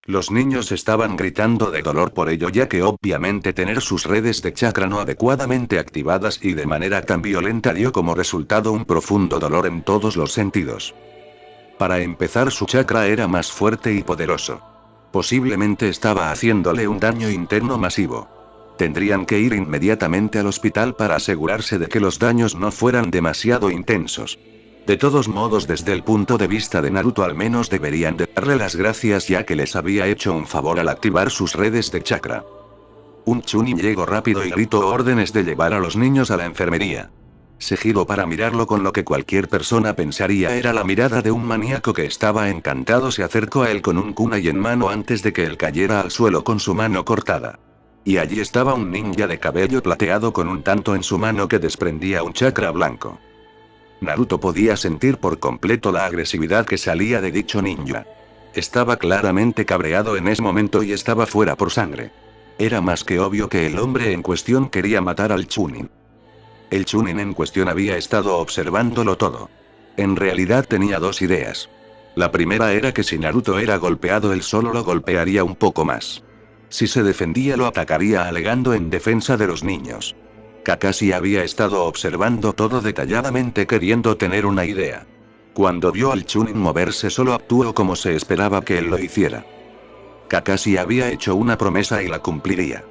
Los niños estaban gritando de dolor por ello, ya que obviamente tener sus redes de chakra no adecuadamente activadas y de manera tan violenta dio como resultado un profundo dolor en todos los sentidos. Para empezar, su chakra era más fuerte y poderoso. Posiblemente estaba haciéndole un daño interno masivo. Tendrían que ir inmediatamente al hospital para asegurarse de que los daños no fueran demasiado intensos. De todos modos, desde el punto de vista de Naruto, al menos deberían de darle las gracias, ya que les había hecho un favor al activar sus redes de chakra. Un Chunin llegó rápido y gritó órdenes de llevar a los niños a la enfermería. Se giró para mirarlo con lo que cualquier persona pensaría era la mirada de un maníaco que estaba encantado. Se acercó a él con un kunai en mano antes de que él cayera al suelo con su mano cortada. Y allí estaba un ninja de cabello plateado con un tanto en su mano que desprendía un chakra blanco. Naruto podía sentir por completo la agresividad que salía de dicho ninja. Estaba claramente cabreado en ese momento y estaba fuera por sangre. Era más que obvio que el hombre en cuestión quería matar al Chunin. El Chunin en cuestión había estado observándolo todo. En realidad tenía dos ideas. La primera era que si Naruto era golpeado, él solo lo golpearía un poco más. Si se defendía, lo atacaría alegando en defensa de los niños. Kakashi había estado observando todo detalladamente, queriendo tener una idea. Cuando vio al Chunin moverse, solo actuó como se esperaba que él lo hiciera. Kakashi había hecho una promesa y la cumpliría.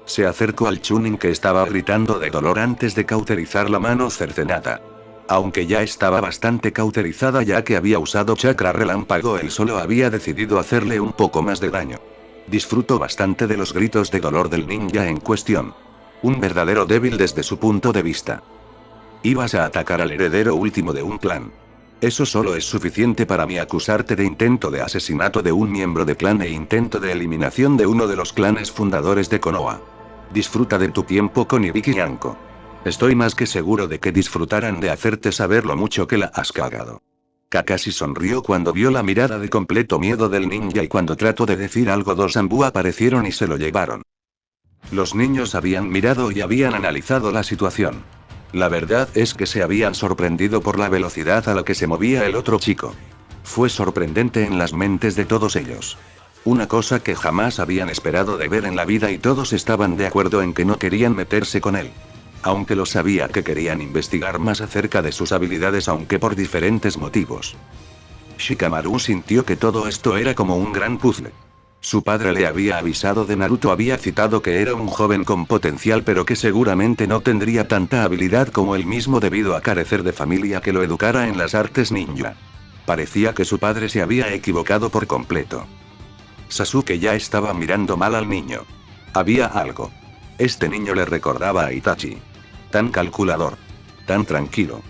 Se acercó al Chunin, que estaba gritando de dolor antes de cauterizar la mano cercenada. Aunque ya estaba bastante cauterizada ya que había usado chakra relámpago, él solo había decidido hacerle un poco más de daño. Disfrutó bastante de los gritos de dolor del ninja en cuestión. Un verdadero débil desde su punto de vista. Ibas a atacar al heredero último de un clan. Eso solo es suficiente para mí acusarte de intento de asesinato de un miembro de clan e intento de eliminación de uno de los clanes fundadores de Konoha. Disfruta de tu tiempo con Ibiki y Anko. Estoy más que seguro de que disfrutarán de hacerte saber lo mucho que la has cagado. Kakashi sonrió cuando vio la mirada de completo miedo del ninja, y cuando trató de decir algo, dos Anbu aparecieron y se lo llevaron. Los niños habían mirado y habían analizado la situación. La verdad es que se habían sorprendido por la velocidad a la que se movía el otro chico. Fue sorprendente en las mentes de todos ellos. Una cosa que jamás habían esperado de ver en la vida, y todos estaban de acuerdo en que no querían meterse con él. Aunque lo sabía que querían investigar más acerca de sus habilidades, aunque por diferentes motivos. Shikamaru sintió que todo esto era como un gran puzzle. Su padre le había avisado de Naruto, había citado que era un joven con potencial, pero que seguramente no tendría tanta habilidad como él mismo debido a carecer de familia que lo educara en las artes ninja. Parecía que su padre se había equivocado por completo. Sasuke ya estaba mirando mal al niño. Había algo. Este niño le recordaba a Itachi. Tan calculador. Tan tranquilo.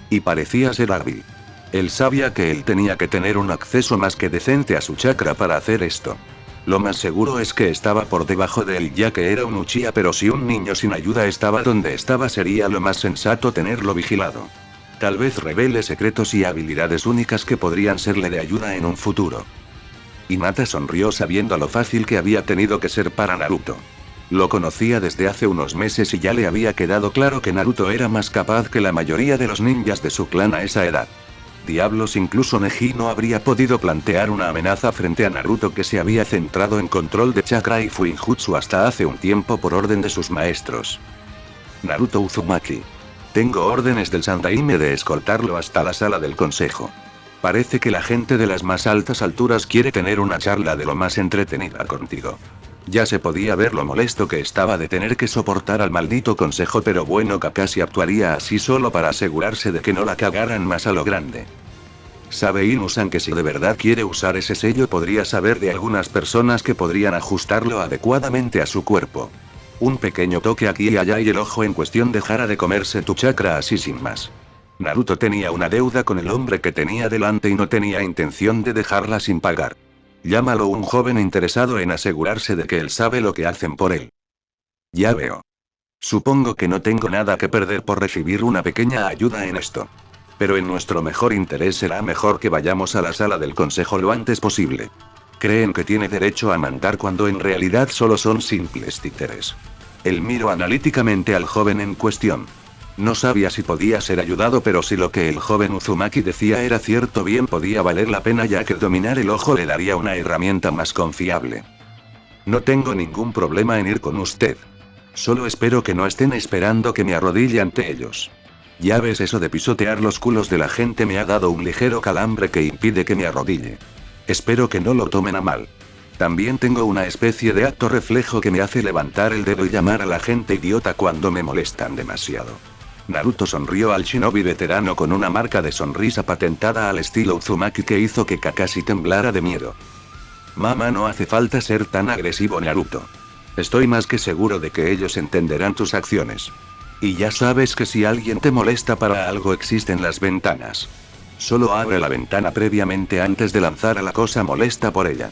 Y parecía ser hábil. Él sabía que él tenía que tener un acceso más que decente a su chakra para hacer esto. Lo más seguro es que estaba por debajo de él, ya que era un Uchiha, pero si un niño sin ayuda estaba donde estaba, sería lo más sensato tenerlo vigilado. Tal vez revele secretos y habilidades únicas que podrían serle de ayuda en un futuro. Hinata sonrió sabiendo lo fácil que había tenido que ser para Naruto. Lo conocía desde hace unos meses y ya le había quedado claro que Naruto era más capaz que la mayoría de los ninjas de su clan a esa edad. Diablos, incluso Neji no habría podido plantear una amenaza frente a Naruto, que se había centrado en control de chakra y Fuinjutsu hasta hace un tiempo por orden de sus maestros. Naruto Uzumaki. Tengo órdenes del Sandaime de escoltarlo hasta la sala del consejo. Parece que la gente de las más altas alturas quiere tener una charla de lo más entretenida contigo. Ya se podía ver lo molesto que estaba de tener que soportar al maldito consejo, pero bueno, Kakashi actuaría así solo para asegurarse de que no la cagaran más a lo grande. Sabe Inu-san que si de verdad quiere usar ese sello, podría saber de algunas personas que podrían ajustarlo adecuadamente a su cuerpo. Un pequeño toque aquí y allá y el ojo en cuestión dejara de comerse tu chakra así sin más. Naruto tenía una deuda con el hombre que tenía delante y no tenía intención de dejarla sin pagar. Llámalo un joven interesado en asegurarse de que él sabe lo que hacen por él. Ya veo. Supongo que no tengo nada que perder por recibir una pequeña ayuda en esto. Pero en nuestro mejor interés será mejor que vayamos a la sala del consejo lo antes posible. Creen que tiene derecho a mandar cuando en realidad solo son simples títeres. Él miró analíticamente al joven en cuestión. No sabía si podía ser ayudado, pero si lo que el joven Uzumaki decía era cierto, bien podía valer la pena, ya que dominar el ojo le daría una herramienta más confiable. No tengo ningún problema en ir con usted. Solo espero que no estén esperando que me arrodille ante ellos. Ya ves, eso de pisotear los culos de la gente me ha dado un ligero calambre que impide que me arrodille. Espero que no lo tomen a mal. También tengo una especie de acto reflejo que me hace levantar el dedo y llamar a la gente idiota cuando me molestan demasiado. Naruto sonrió al shinobi veterano con una marca de sonrisa patentada al estilo Uzumaki que hizo que Kakashi temblara de miedo. Mamá, no hace falta ser tan agresivo, Naruto. Estoy más que seguro de que ellos entenderán tus acciones. Y ya sabes que si alguien te molesta para algo existen las ventanas. Solo abre la ventana previamente antes de lanzar a la cosa molesta por ella.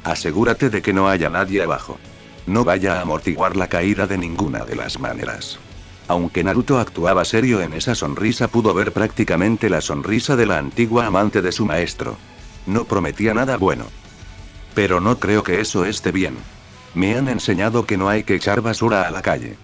Asegúrate de que no haya nadie abajo. No vaya a amortiguar la caída de ninguna de las maneras. Aunque Naruto actuaba serio en esa sonrisa, pudo ver prácticamente la sonrisa de la antigua amante de su maestro. No prometía nada bueno. Pero no creo que eso esté bien. Me han enseñado que no hay que echar basura a la calle.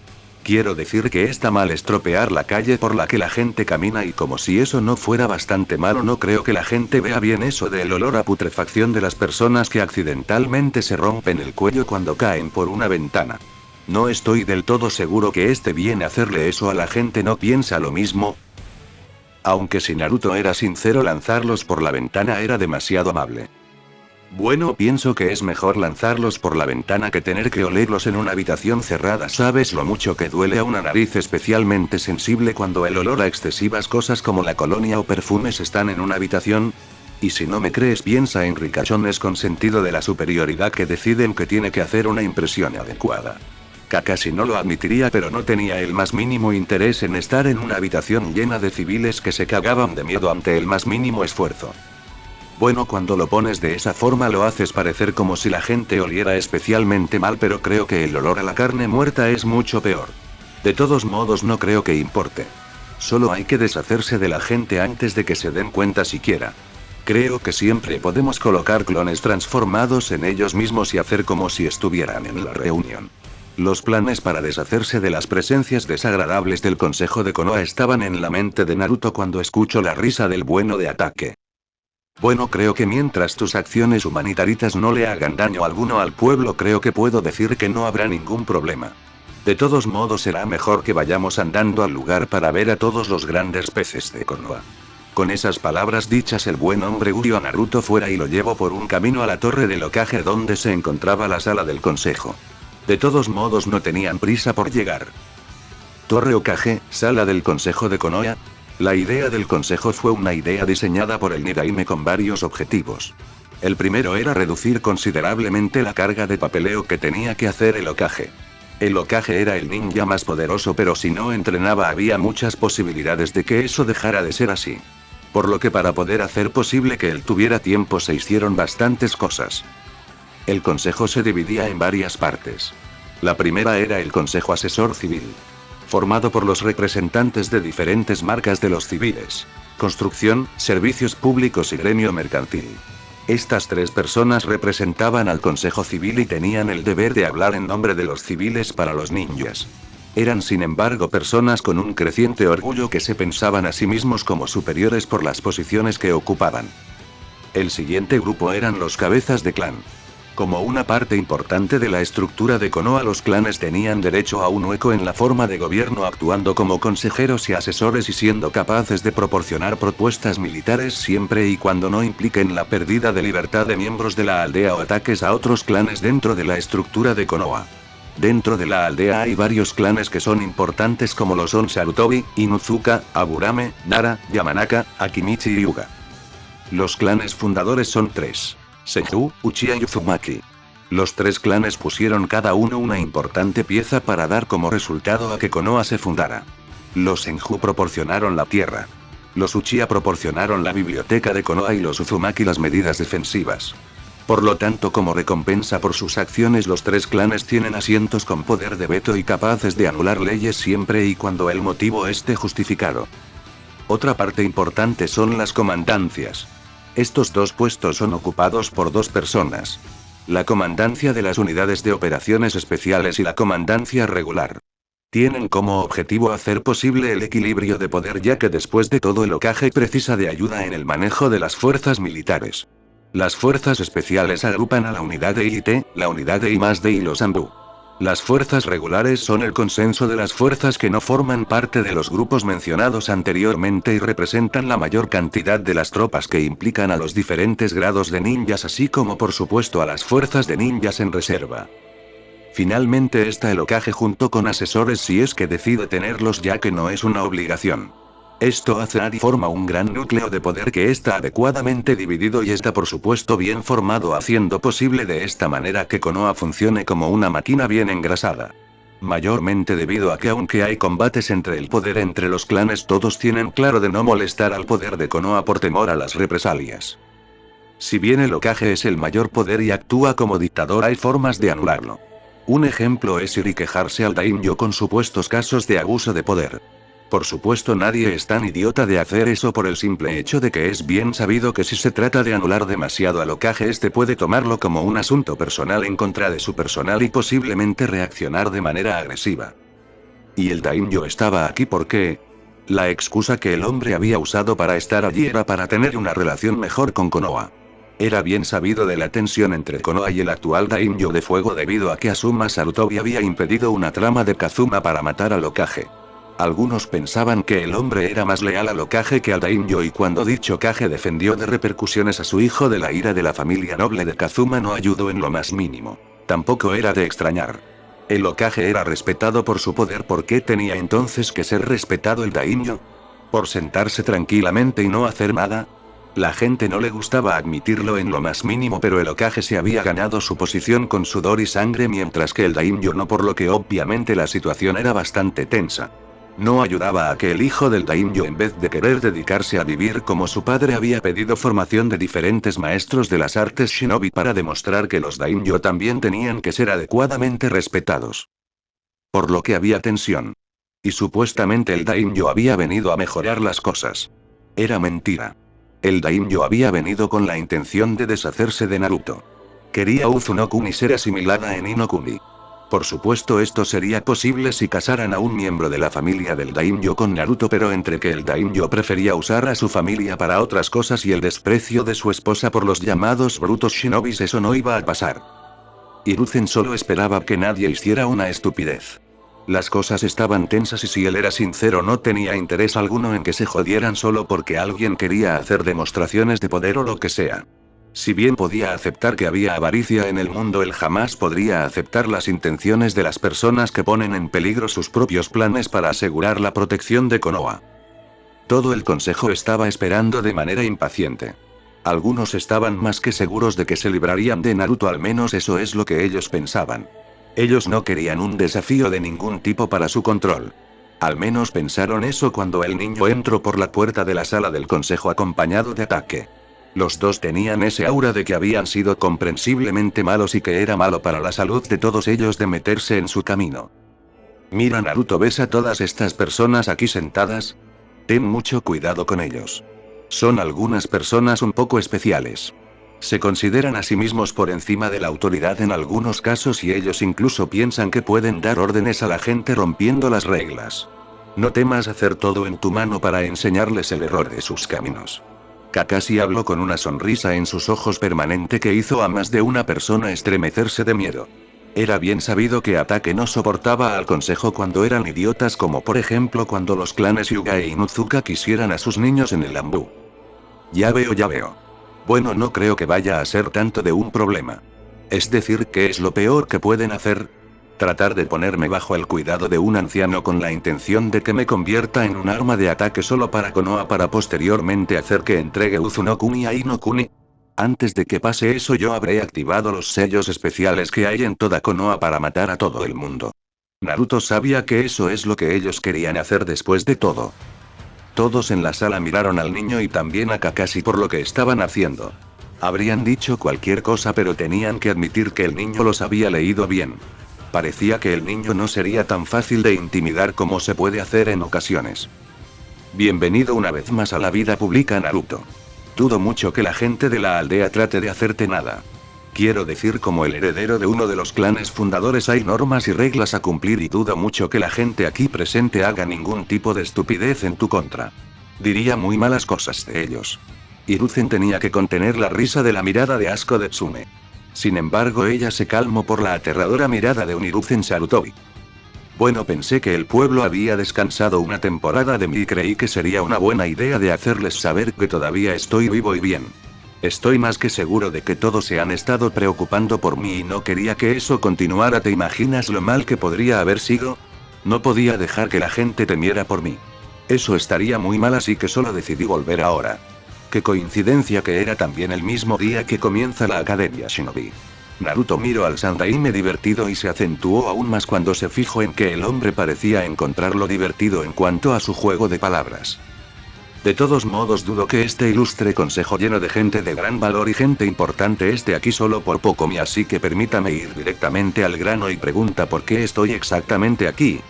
Quiero decir que está mal estropear la calle por la que la gente camina, y como si eso no fuera bastante malo, no creo que la gente vea bien eso del olor a putrefacción de las personas que accidentalmente se rompen el cuello cuando caen por una ventana. No estoy del todo seguro que esté bien hacerle eso a la gente, ¿no piensa lo mismo? Aunque si Naruto era sincero, lanzarlos por la ventana era demasiado amable. Bueno, pienso que es mejor lanzarlos por la ventana que tener que olerlos en una habitación cerrada. ¿Sabes lo mucho que duele a una nariz especialmente sensible cuando el olor a excesivas cosas como la colonia o perfumes están en una habitación? Y si no me crees, piensa en ricachones con sentido de la superioridad que deciden que tiene que hacer una impresión adecuada. Kakashi no lo admitiría, pero no tenía el más mínimo interés en estar en una habitación llena de civiles que se cagaban de miedo ante el más mínimo esfuerzo. Bueno, cuando lo pones de esa forma lo haces parecer como si la gente oliera especialmente mal, pero creo que el olor a la carne muerta es mucho peor. De todos modos, no creo que importe. Solo hay que deshacerse de la gente antes de que se den cuenta siquiera. Creo que siempre podemos colocar clones transformados en ellos mismos y hacer como si estuvieran en la reunión. Los planes para deshacerse de las presencias desagradables del consejo de Konoha estaban en la mente de Naruto cuando escuchó la risa del bueno de ataque. Bueno, creo que mientras tus acciones humanitarias no le hagan daño alguno al pueblo, creo que puedo decir que no habrá ningún problema. De todos modos, será mejor que vayamos andando al lugar para ver a todos los grandes peces de Konoha. Con esas palabras dichas, el buen hombre guió a Naruto fuera y lo llevó por un camino a la torre del Hokage donde se encontraba la sala del consejo. De todos modos, no tenían prisa por llegar. Torre Hokage, sala del consejo de Konoha. La idea del consejo fue una idea diseñada por el Nidaime con varios objetivos. El primero era reducir considerablemente la carga de papeleo que tenía que hacer el Hokage. El Hokage era el ninja más poderoso, pero si no entrenaba había muchas posibilidades de que eso dejara de ser así. Por lo que para poder hacer posible que él tuviera tiempo se hicieron bastantes cosas. El consejo se dividía en varias partes. La primera era el consejo asesor civil, formado por los representantes de diferentes marcas de los civiles: construcción, servicios públicos y gremio mercantil. Estas tres personas representaban al consejo civil y tenían el deber de hablar en nombre de los civiles para los ninjas. Eran sin embargo personas con un creciente orgullo que se pensaban a sí mismos como superiores por las posiciones que ocupaban. El siguiente grupo eran los cabezas de clan. Como una parte importante de la estructura de Konoha, los clanes tenían derecho a un hueco en la forma de gobierno, actuando como consejeros y asesores y siendo capaces de proporcionar propuestas militares siempre y cuando no impliquen la pérdida de libertad de miembros de la aldea o ataques a otros clanes dentro de la estructura de Konoha. Dentro de la aldea hay varios clanes que son importantes, como lo son Sarutobi, Inuzuka, Aburame, Nara, Yamanaka, Akimichi y Hyuga. Los clanes fundadores son tres: Senju, Uchiha y Uzumaki. Los tres clanes pusieron cada uno una importante pieza para dar como resultado a que Konoha se fundara. Los Senju proporcionaron la tierra. Los Uchiha proporcionaron la biblioteca de Konoha y los Uzumaki las medidas defensivas. Por lo tanto, como recompensa por sus acciones, los tres clanes tienen asientos con poder de veto y capaces de anular leyes siempre y cuando el motivo esté justificado. Otra parte importante son las comandancias. Estos dos puestos son ocupados por dos personas: la comandancia de las unidades de operaciones especiales y la comandancia regular. Tienen como objetivo hacer posible el equilibrio de poder, ya que después de todo el Hokage precisa de ayuda en el manejo de las fuerzas militares. Las fuerzas especiales agrupan a la unidad de IT, la unidad de I+D y los Anbu. Las fuerzas regulares son el consenso de las fuerzas que no forman parte de los grupos mencionados anteriormente y representan la mayor cantidad de las tropas que implican a los diferentes grados de ninjas, así como por supuesto a las fuerzas de ninjas en reserva. Finalmente está el Hokage junto con asesores si es que decide tenerlos, ya que no es una obligación. Esto hace y forma un gran núcleo de poder que está adecuadamente dividido y está por supuesto bien formado, haciendo posible de esta manera que Konoha funcione como una máquina bien engrasada. Mayormente debido a que aunque hay combates entre el poder entre los clanes, todos tienen claro de no molestar al poder de Konoha por temor a las represalias. Si bien el Hokage es el mayor poder y actúa como dictador, hay formas de anularlo. Un ejemplo es ir y quejarse al daimyo con supuestos casos de abuso de poder. Por supuesto nadie es tan idiota de hacer eso por el simple hecho de que es bien sabido que si se trata de anular demasiado al Hokage, este puede tomarlo como un asunto personal en contra de su personal y posiblemente reaccionar de manera agresiva. Y el daimyo estaba aquí porque... la excusa que el hombre había usado para estar allí era para tener una relación mejor con Konoha. Era bien sabido de la tensión entre Konoha y el actual daimyo de fuego debido a que Asuma Sarutobi había impedido una trama de Kazuma para matar al Hokage. Algunos pensaban que el hombre era más leal al Hokage que al daimyo, y cuando dicho Hokage defendió de repercusiones a su hijo de la ira de la familia noble de Kazuma, no ayudó en lo más mínimo. Tampoco era de extrañar. El Hokage era respetado por su poder, ¿por qué tenía entonces que ser respetado el daimyo? ¿Por sentarse tranquilamente y no hacer nada? La gente no le gustaba admitirlo en lo más mínimo, pero el Hokage se había ganado su posición con sudor y sangre, mientras que el daimyo no, por lo que obviamente la situación era bastante tensa. No ayudaba a que el hijo del daimyo, en vez de querer dedicarse a vivir como su padre, había pedido formación de diferentes maestros de las artes shinobi para demostrar que los daimyo también tenían que ser adecuadamente respetados. Por lo que había tensión. Y supuestamente el daimyo había venido a mejorar las cosas. Era mentira. El daimyo había venido con la intención de deshacerse de Naruto. Quería Uzunokuni ser asimilada en Inokuni. Por supuesto esto sería posible si casaran a un miembro de la familia del daimyo con Naruto, pero entre que el daimyo prefería usar a su familia para otras cosas y el desprecio de su esposa por los llamados brutos shinobis, eso no iba a pasar. Hiruzen solo esperaba que nadie hiciera una estupidez. Las cosas estaban tensas y si él era sincero no tenía interés alguno en que se jodieran solo porque alguien quería hacer demostraciones de poder o lo que sea. Si bien podía aceptar que había avaricia en el mundo, él jamás podría aceptar las intenciones de las personas que ponen en peligro sus propios planes para asegurar la protección de Konoha. Todo el consejo estaba esperando de manera impaciente. Algunos estaban más que seguros de que se librarían de Naruto, al menos eso es lo que ellos pensaban. Ellos no querían un desafío de ningún tipo para su control. Al menos pensaron eso cuando el niño entró por la puerta de la sala del consejo acompañado de Ataque. Los dos tenían ese aura de que habían sido comprensiblemente malos y que era malo para la salud de todos ellos de meterse en su camino. Mira Naruto, ¿ves a todas estas personas aquí sentadas? Ten mucho cuidado con ellos. Son algunas personas un poco especiales. Se consideran a sí mismos por encima de la autoridad en algunos casos y ellos incluso piensan que pueden dar órdenes a la gente rompiendo las reglas. No temas hacer todo en tu mano para enseñarles el error de sus caminos. Kakashi habló con una sonrisa en sus ojos permanente que hizo a más de una persona estremecerse de miedo. Era bien sabido que Ataque no soportaba al consejo cuando eran idiotas, como por ejemplo cuando los clanes Hyuga e Inuzuka quisieran a sus niños en el Anbu. Ya veo. Bueno, no creo que vaya a ser tanto de un problema. Es decir, ¿qué es lo peor que pueden hacer? Tratar de ponerme bajo el cuidado de un anciano con la intención de que me convierta en un arma de ataque solo para Konoha para posteriormente hacer que entregue Uzunokuni a Inokuni. Antes de que pase eso yo habré activado los sellos especiales que hay en toda Konoha para matar a todo el mundo. Naruto sabía que eso es lo que ellos querían hacer después de todo. Todos en la sala miraron al niño y también a Kakashi por lo que estaban haciendo. Habrían dicho cualquier cosa, pero tenían que admitir que el niño los había leído bien. Parecía que el niño no sería tan fácil de intimidar como se puede hacer en ocasiones. Bienvenido una vez más a la vida pública, Naruto. Dudo mucho que la gente de la aldea trate de hacerte nada. Quiero decir, como el heredero de uno de los clanes fundadores hay normas y reglas a cumplir y dudo mucho que la gente aquí presente haga ningún tipo de estupidez en tu contra. Diría muy malas cosas de ellos. Hiruzen tenía que contener la risa de la mirada de asco de Tsume. Sin embargo, ella se calmó por la aterradora mirada de un Hiruzen Sarutobi. Bueno, pensé que el pueblo había descansado una temporada de mí y creí que sería una buena idea de hacerles saber que todavía estoy vivo y bien. Estoy más que seguro de que todos se han estado preocupando por mí y no quería que eso continuara. ¿Te imaginas lo mal que podría haber sido? No podía dejar que la gente temiera por mí. Eso estaría muy mal, así que solo decidí volver ahora. Qué coincidencia que era también el mismo día que comienza la Academia Shinobi. Naruto miró al Sandaime divertido y se acentuó aún más cuando se fijó en que el hombre parecía encontrarlo divertido en cuanto a su juego de palabras. De todos modos, dudo que este ilustre consejo lleno de gente de gran valor y gente importante esté aquí solo por poco, así que permítame ir directamente al grano y pregunta por qué estoy exactamente aquí.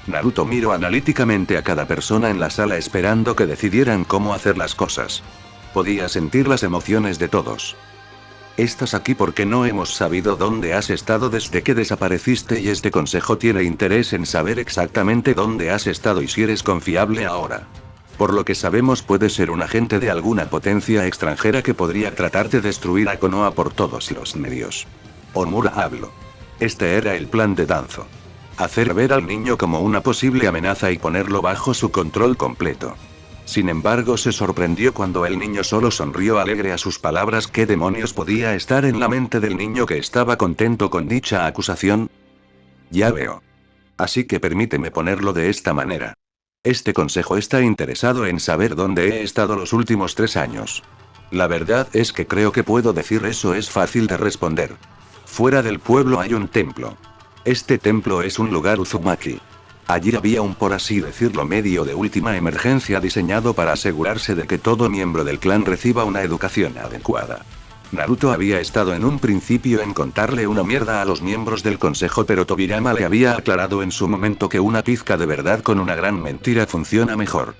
Naruto miró analíticamente a cada persona en la sala esperando que decidieran cómo hacer las cosas. Podía sentir las emociones de todos. Estás aquí porque no hemos sabido dónde has estado desde que desapareciste y este consejo tiene interés en saber exactamente dónde has estado y si eres confiable ahora. Por lo que sabemos, puede ser un agente de alguna potencia extranjera que podría tratar de destruir a Konoha por todos los medios. Omura habló. Este era el plan de Danzo. Hacer ver al niño como una posible amenaza y ponerlo bajo su control completo. Sin embargo, se sorprendió cuando el niño solo sonrió alegre a sus palabras. ¿Qué demonios podía estar en la mente del niño que estaba contento con dicha acusación? Ya veo. Así que permíteme ponerlo de esta manera. Este consejo está interesado en saber dónde he estado los últimos 3 años. La verdad es que creo que puedo decir eso, es fácil de responder. Fuera del pueblo hay un templo. Este templo es un lugar Uzumaki. Allí había un, por así decirlo, medio de última emergencia diseñado para asegurarse de que todo miembro del clan reciba una educación adecuada. Naruto había estado en un principio en contarle una mierda a los miembros del consejo, pero Tobirama le había aclarado en su momento que una pizca de verdad con una gran mentira funciona mejor.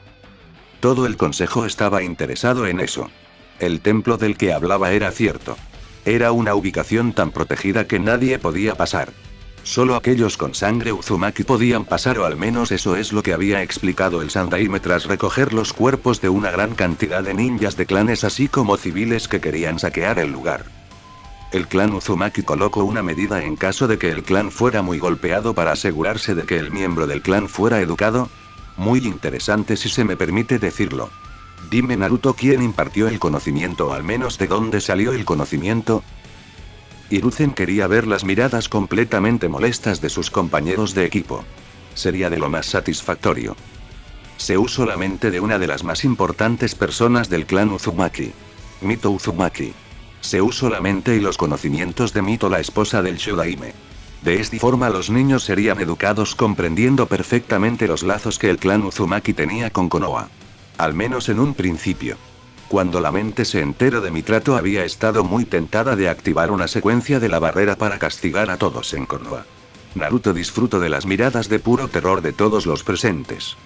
Todo el consejo estaba interesado en eso. El templo del que hablaba era cierto. Era una ubicación tan protegida que nadie podía pasar. Solo aquellos con sangre Uzumaki podían pasar, o al menos eso es lo que había explicado el Sandaime tras recoger los cuerpos de una gran cantidad de ninjas de clanes así como civiles que querían saquear el lugar. El clan Uzumaki colocó una medida en caso de que el clan fuera muy golpeado para asegurarse de que el miembro del clan fuera educado. Muy interesante, si se me permite decirlo. Dime, Naruto, ¿quién impartió el conocimiento, o al menos de dónde salió el conocimiento? Hiruzen quería ver las miradas completamente molestas de sus compañeros de equipo. Sería de lo más satisfactorio. Se usó la mente de una de las más importantes personas del clan Uzumaki. Mito Uzumaki. Se usó la mente y los conocimientos de Mito, la esposa del Shodaime. De esta forma los niños serían educados comprendiendo perfectamente los lazos que el clan Uzumaki tenía con Konoha. Al menos en un principio. Cuando la mente se enteró de mi trato, había estado muy tentada de activar una secuencia de la barrera para castigar a todos en Konoha. Naruto disfrutó de las miradas de puro terror de todos los presentes.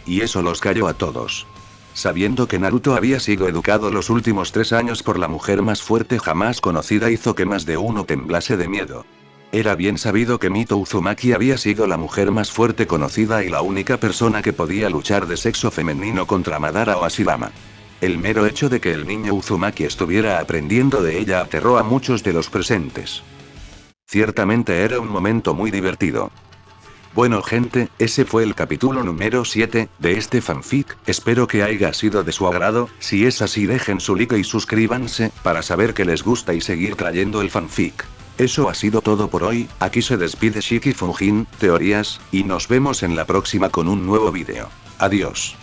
Y eso los calló a todos. Sabiendo que Naruto había sido educado los últimos 3 años por la mujer más fuerte jamás conocida, hizo que más de uno temblase de miedo. Era bien sabido que Mito Uzumaki había sido la mujer más fuerte conocida y la única persona que podía luchar de sexo femenino contra Madara o Hashirama. El mero hecho de que el niño Uzumaki estuviera aprendiendo de ella aterró a muchos de los presentes. Ciertamente era un momento muy divertido. Bueno, gente, ese fue el capítulo número 7 de este fanfic. Espero que haya sido de su agrado. Si es así, dejen su like y suscríbanse para saber que les gusta y seguir trayendo el fanfic. Eso ha sido todo por hoy. Aquí se despide Shiki Fujin Teorías, y nos vemos en la próxima con un nuevo vídeo. Adiós.